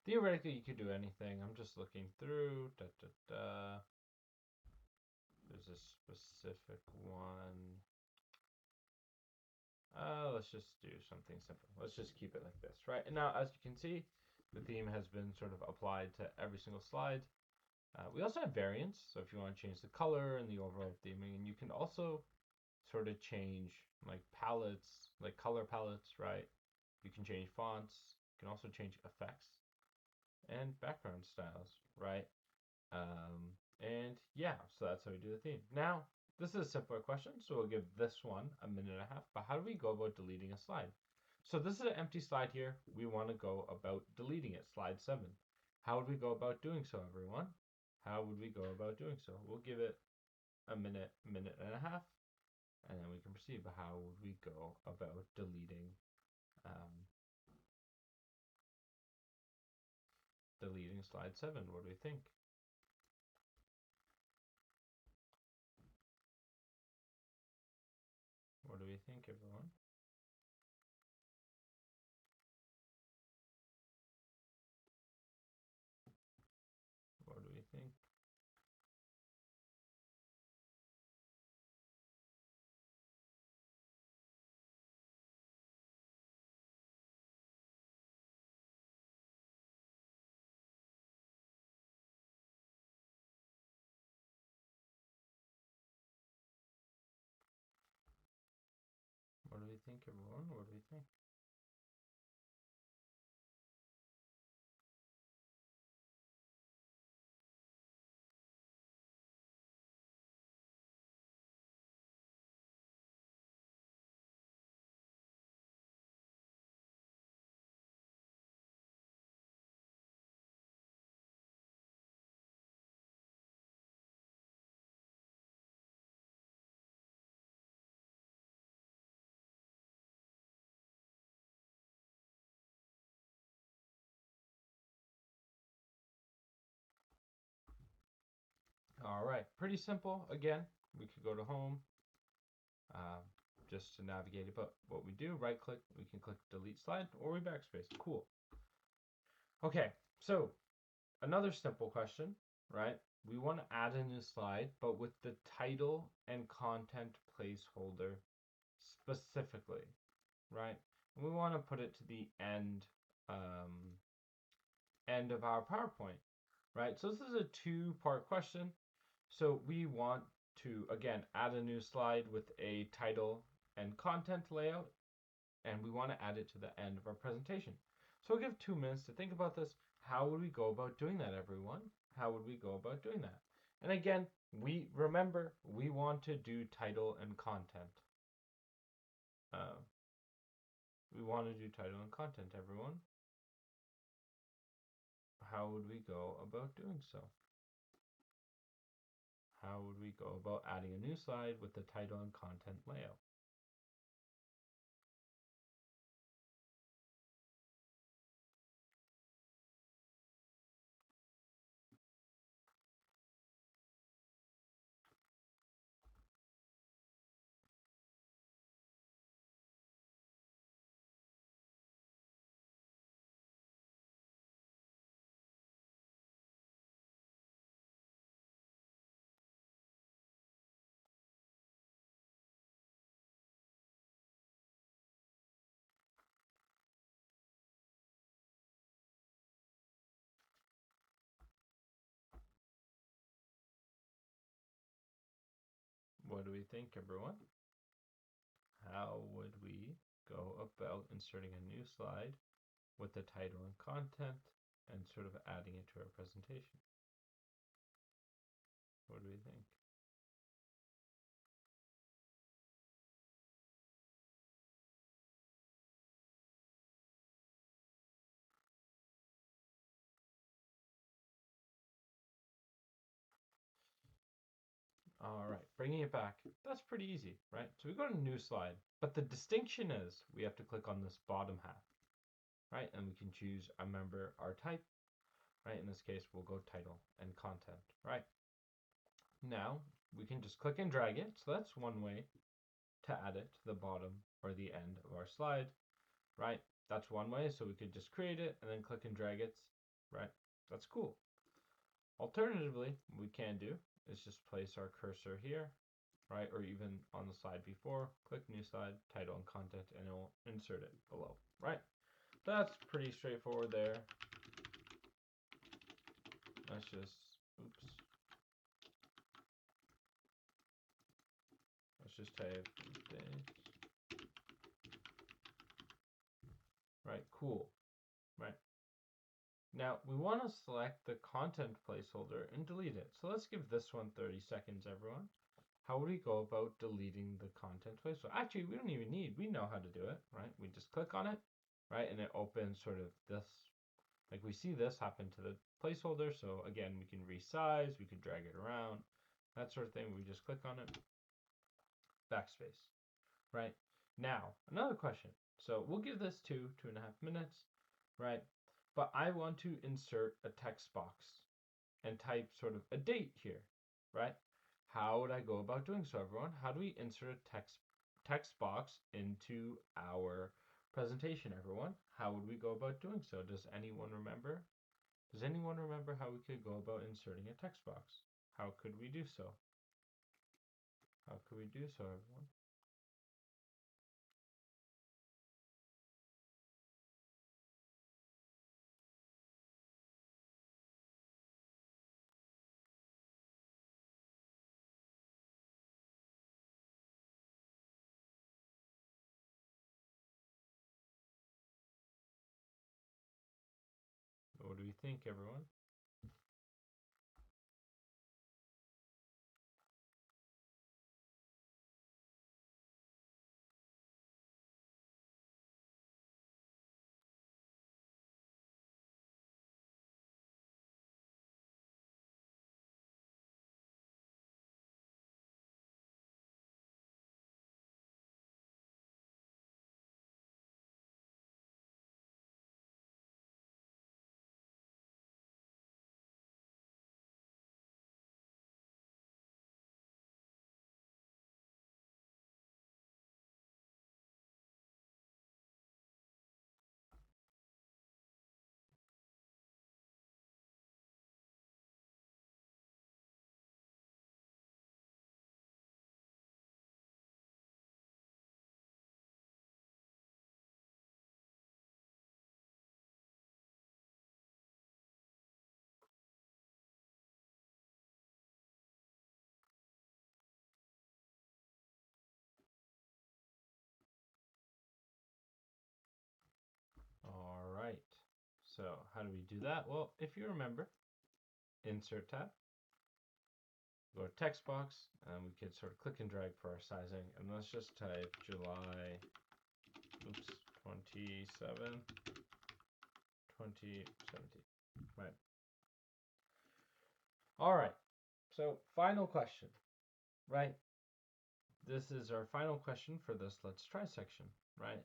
Theoretically, you could do anything. I'm just looking through. Da, da, da. There's a specific one. let's just do something simple. Let's just keep it like this, right? And now, as you can see, the theme has been sort of applied to every single slide. We also have variants, so if you want to change the color and the overall theming, and you can also sort of change like palettes, like color palettes, right? You can change fonts, you can also change effects and background styles, right? And yeah, so that's how we do the theme. Now, this is a simpler question, so we'll give this one a minute and a half, but how do we go about deleting a slide? So this is an empty slide here. We want to go about deleting it, slide 7. How would we go about doing so, everyone? How would we go about doing so? We'll give it a minute and a half, and then we can proceed. But how would we go about deleting deleting slide 7? What do we think? What do we think, everyone? What do we think? What do we think, everyone? What do we think? All right, pretty simple. Again, we could go to home just to navigate it, but what we do, right click, we can click delete slide, or we backspace. Cool. Okay, so another simple question, right? We want to add a new slide, but with the title and content placeholder specifically, right? And we want to put it to the end of our PowerPoint, right? So this is a two-part question. So we want to, again, add a new slide with a title and content layout, and we want to add it to the end of our presentation. So we'll give 2 minutes to think about this. How would we go about doing that, everyone? How would we go about doing that? And again, we want to do title and content. We want to do title and content, everyone. How would we go about doing so? How would we go about adding a new slide with the title and content layout? What do we think, everyone? How would we go about inserting a new slide with the title and content and sort of adding it to our presentation? What do we think? All right, bringing it back. That's pretty easy, right? So we go to new slide, but the distinction is we have to click on this bottom half, right? And we can choose, remember, our type, right? In this case, we'll go title and content, right? Now we can just click and drag it. So that's one way to add it to the bottom or the end of our slide, right? That's one way. So we could just create it and then click and drag it, right? That's cool. Alternatively, what we can do is just place our cursor here right? Or even on the slide before, click new slide, title and content, and it will insert it below, right? That's pretty straightforward there. Let's just, oops. Let's just type dates. Right, cool, right? Now, we want to select the content placeholder and delete it. So let's give this one 30 seconds, everyone. How would we go about deleting the content placeholder? Actually, we don't even need, we know how to do it, right? We just click on it, right? And it opens sort of this, like we see this happen to the placeholder. So again, we can resize, we can drag it around, that sort of thing. We just click on it, backspace, right? Now, another question. So we'll give this 2.5 minutes, right? But I want to insert a text box and type sort of a date here, right? How would I go about doing so, everyone? How do we insert a text box into our presentation, everyone? How would we go about doing so? Does anyone remember? Does anyone remember how we could go about inserting a text box? How could we do so? How could we do so, everyone? What do we think, everyone? All right. So how do we do that? Well, if you remember, insert tab, go to text box, and we could sort of click and drag for our sizing. And let's just type July, 27, 2017. Right. All right. So final question, right? This is our final question for this Let's Try section, right?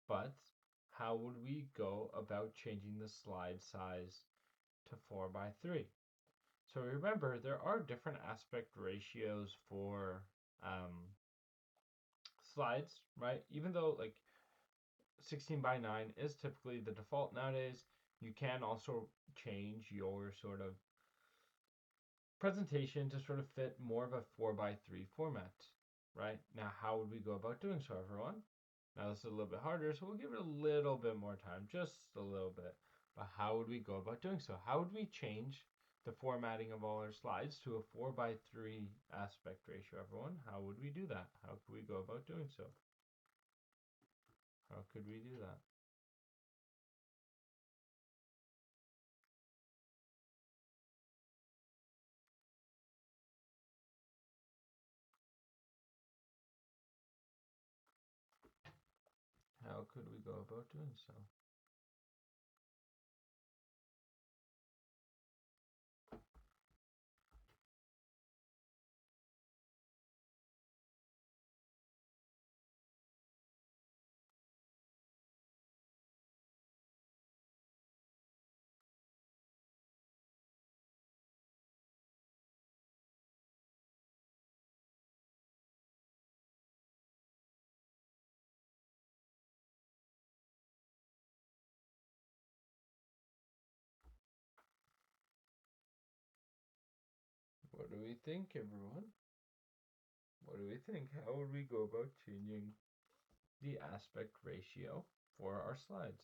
But how would we go about changing the slide size to 4 by 3? So remember, there are different aspect ratios for slides, right? Even though like 16 by 9 is typically the default nowadays, you can also change your sort of presentation to sort of fit more of a 4 by 3 format, right? Now, how would we go about doing so, everyone? Now, this is a little bit harder, so we'll give it a little bit more time, just a little bit. But how would we go about doing so? How would we change the formatting of all our slides to a 4 by 3 aspect ratio, everyone? How would we do that? How could we go about doing so? How could we do that? How could we go about doing so? What do we think, everyone? what do we think? How would we go about changing the aspect ratio for our slides?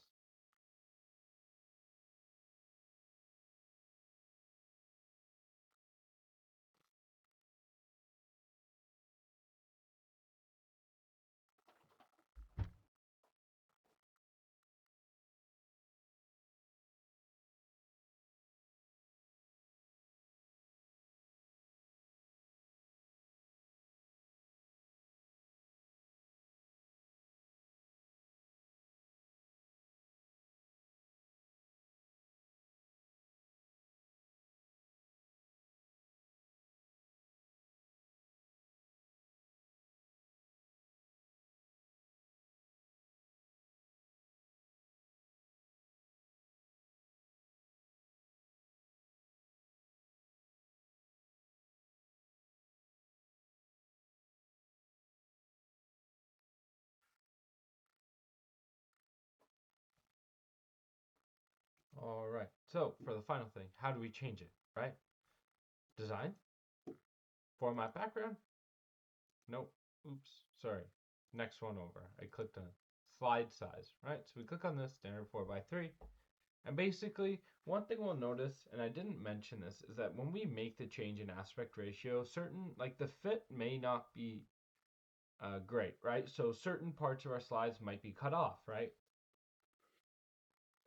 All right. So for the final thing, how do we change it, right? Design, format background. Nope. Oops. Sorry. Next one over. I clicked on slide size, right? So we click on this standard 4x3. And basically, one thing we'll notice, and I didn't mention this, is that when we make the change in aspect ratio, certain, like the fit may not be great, right? So certain parts of our slides might be cut off, right?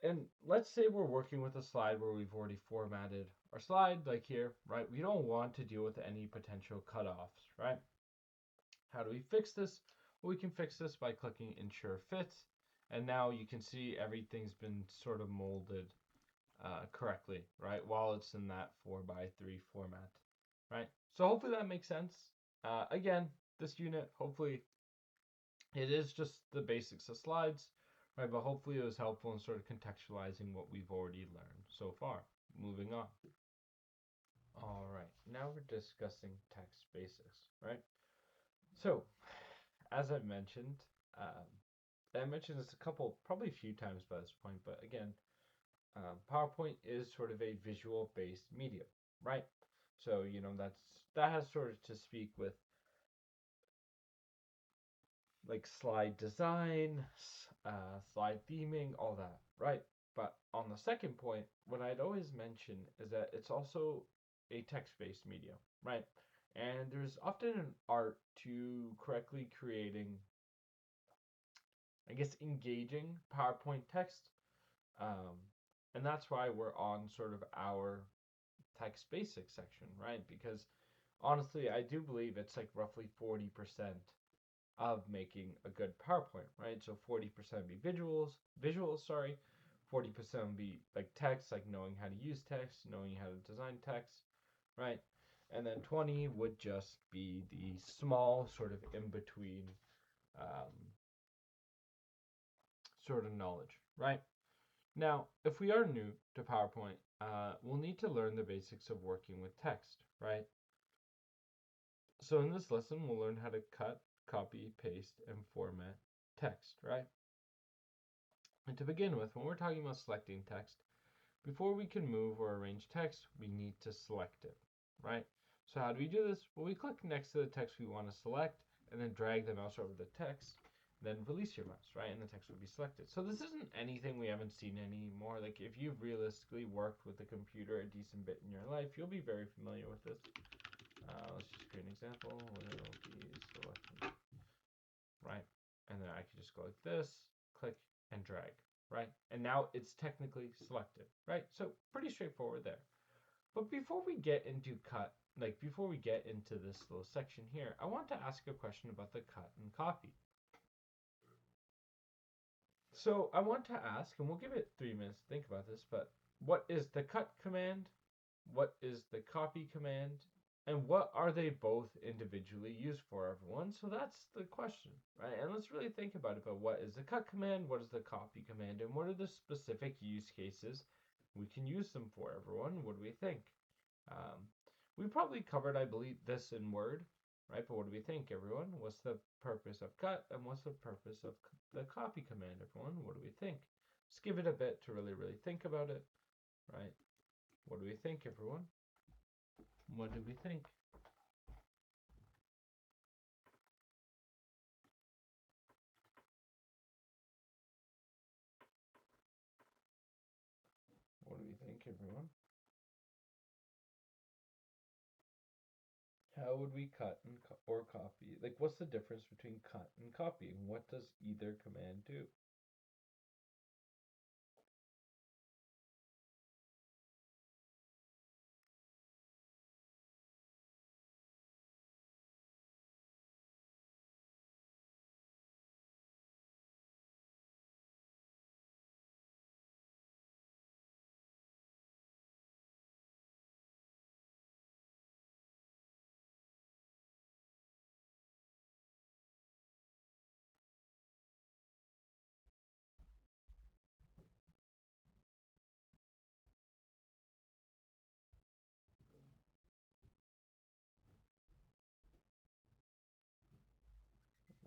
And let's say we're working with a slide where we've already formatted our slide, like here, right? We don't want to deal with any potential cutoffs, right? How do we fix this? Well, we can fix this by clicking Ensure Fit. And now you can see everything's been sort of molded correctly, right? While it's in that 4x3 format, right? So hopefully that makes sense. Again, this unit, hopefully it is just the basics of slides, right? But hopefully it was helpful in sort of contextualizing what we've already learned so far. Moving on. All right, now we're discussing text basics, right? So, as I've mentioned, I mentioned this probably a few times by this point, but again, PowerPoint is sort of a visual-based medium, right? So, that has sort of to speak with like slide design, slide theming, all that, right? But on the second point, what I'd always mention is that it's also a text-based medium, right? And there's often an art to correctly creating, I guess, engaging PowerPoint text. Um, and that's why we're on sort of our text basics section, right? Because honestly, I do believe it's like roughly 40% of making a good PowerPoint, right? So 40% would be visuals, sorry. 40% would be like text, like knowing how to use text, knowing how to design text, right? And then 20 would just be the small sort of in between um, sort of knowledge, right? Now, if we are new to PowerPoint, we'll need to learn the basics of working with text, right? So in this lesson, we'll learn how to cut, copy, paste, and format text, right? And to begin with, when we're talking about selecting text, before we can move or arrange text, we need to select it, right? So how do we do this? Well, we click next to the text we want to select and then drag the mouse over the text, then release your mouse, right? And the text will be selected. So this isn't anything we haven't seen anymore. Like if you've realistically worked with a computer a decent bit in your life, you'll be very familiar with this. Let's just create an example. Will be selected, right? And then I can just go like this, click and drag, right? And now it's technically selected, right? So pretty straightforward there. But before we get into before we get into this little section here, I want to ask a question about the cut and copy. So I want to ask, and we'll give it 3 minutes to think about this, but what is the cut command? What is the copy command? And what are they both individually used for, everyone? So that's the question, right? And let's really think about it. But what is the cut command? What is the copy command? And what are the specific use cases we can use them for, everyone? What do we think? We probably covered, I believe, this in Word, right? But what do we think, everyone? What's the purpose of cut and what's the purpose of the copy command, everyone? What do we think? Just give it a bit to really, really think about it, right? What do we think, everyone? What do we think? think, everyone? How would we cut and or copy? Like, what's the difference between cut and copy? And what does either command do?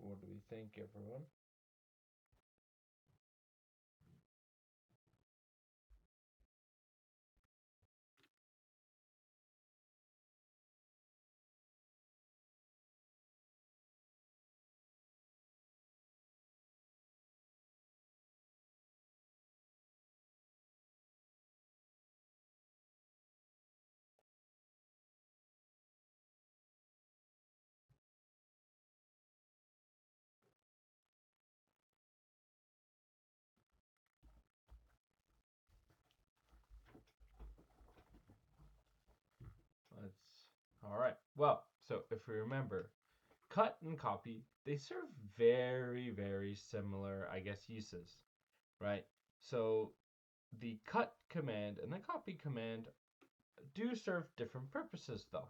What do we think, everyone? All right. Well, so if we remember, cut and copy, they serve very, very similar, I guess, uses, right? So the cut command and the copy command do serve different purposes, though.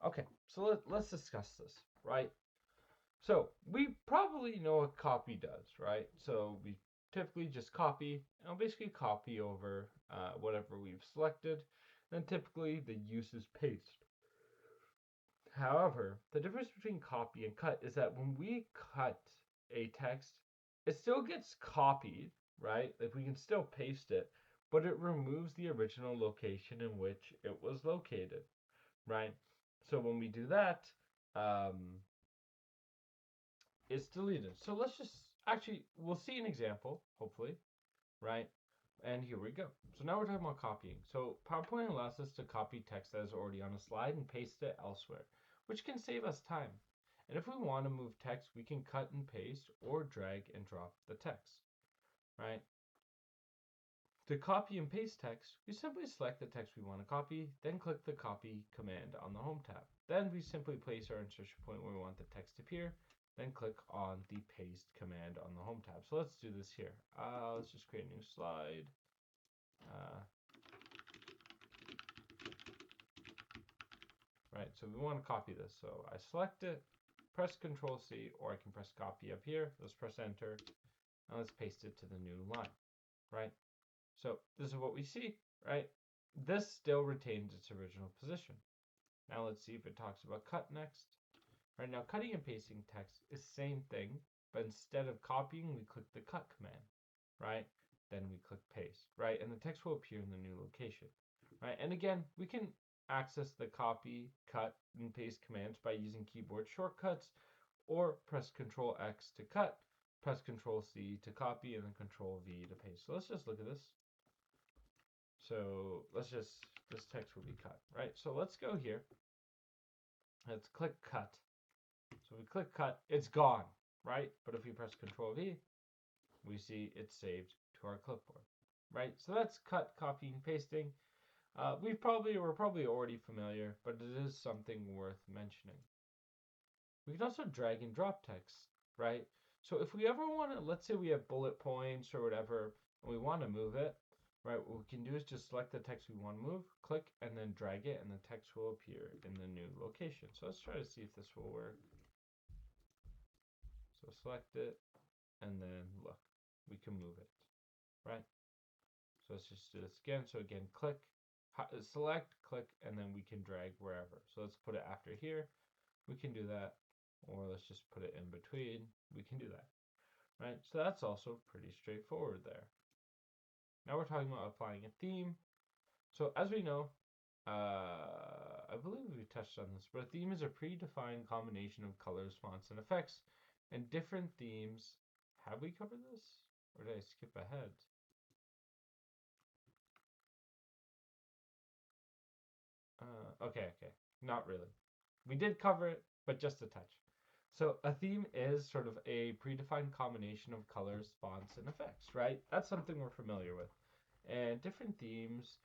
Okay, so let's discuss this, right? So we probably know what copy does, right? So we typically just copy, and basically copy over whatever we've selected. Then typically the use is paste. However, the difference between copy and cut is that when we cut a text, it still gets copied, right? Like we can still paste it, but it removes the original location in which it was located, right? So when we do that, it's deleted. So let's just actually, we'll see an example, hopefully, right? And here we go. So now we're talking about copying. So PowerPoint allows us to copy text that is already on a slide and paste it elsewhere, which can save us time. And if we want to move text, we can cut and paste or drag and drop the text, right? To copy and paste text, we simply select the text we want to copy, then click the copy command on the home tab. Then we simply place our insertion point where we want the text to appear, then click on the paste command on the home tab. So let's do this here. Let's just create a new slide. Right, so we want to copy this. So I select it, press Control C, or I can press copy up here. Let's press enter, and let's paste it to the new line, right? So this is what we see, right? This still retains its original position. Now let's see if it talks about cut next. Right now, cutting and pasting text is the same thing, but instead of copying, we click the cut command, right? Then we click paste, right? And the text will appear in the new location, right? And again, we can access the copy, cut, and paste commands by using keyboard shortcuts, or press Control X to cut, press Control C to copy, and then Control V to paste. So let's just look at this. So this text will be cut, right? So let's go here. Let's click cut. So we click cut, it's gone, right? But if we press Control V, we see it's saved to our clipboard, right? So that's cut, copying, pasting. We're probably already familiar, but it is something worth mentioning. We can also drag and drop text, right? So if we ever want to, let's say we have bullet points or whatever, and we want to move it, right? What we can do is just select the text we want to move, click, and then drag it, and the text will appear in the new location. So let's try to see if this will work. So select it, and then look, we can move it, right? So let's just do this again. So again, click, select, click, and then we can drag wherever. So let's put it after here. We can do that, or let's just put it in between. We can do that, right? So that's also pretty straightforward there. Now we're talking about applying a theme. So as we know, I believe we touched on this, but a theme is a predefined combination of colors, fonts, and effects, and different themes. Have we covered this, or did I skip ahead? Okay, not really. We did cover it, but just a touch. So a theme is sort of a predefined combination of colors, fonts, and effects, right? That's something we're familiar with. And different themes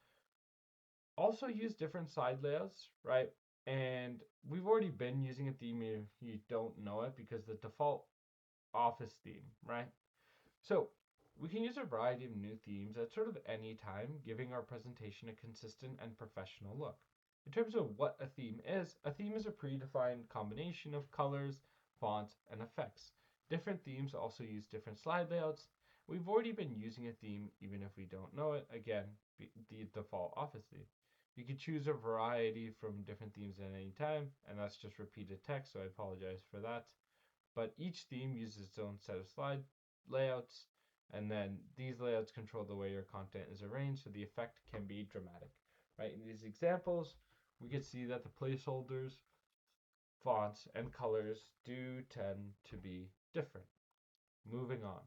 also use different slide layouts, right? And we've already been using a theme if you don't know it because the default office theme, right? So we can use a variety of new themes at sort of any time, giving our presentation a consistent and professional look. In terms of what a theme is a predefined combination of colors, fonts, and effects. Different themes also use different slide layouts. We've already been using a theme even if we don't know it. Again, the default office theme. You can choose a variety from different themes at any time, and that's just repeated text, so I apologize for that. But each theme uses its own set of slide layouts, and then these layouts control the way your content is arranged, so the effect can be dramatic. Right? In these examples, we can see that the placeholders, fonts, and colors do tend to be different. Moving on.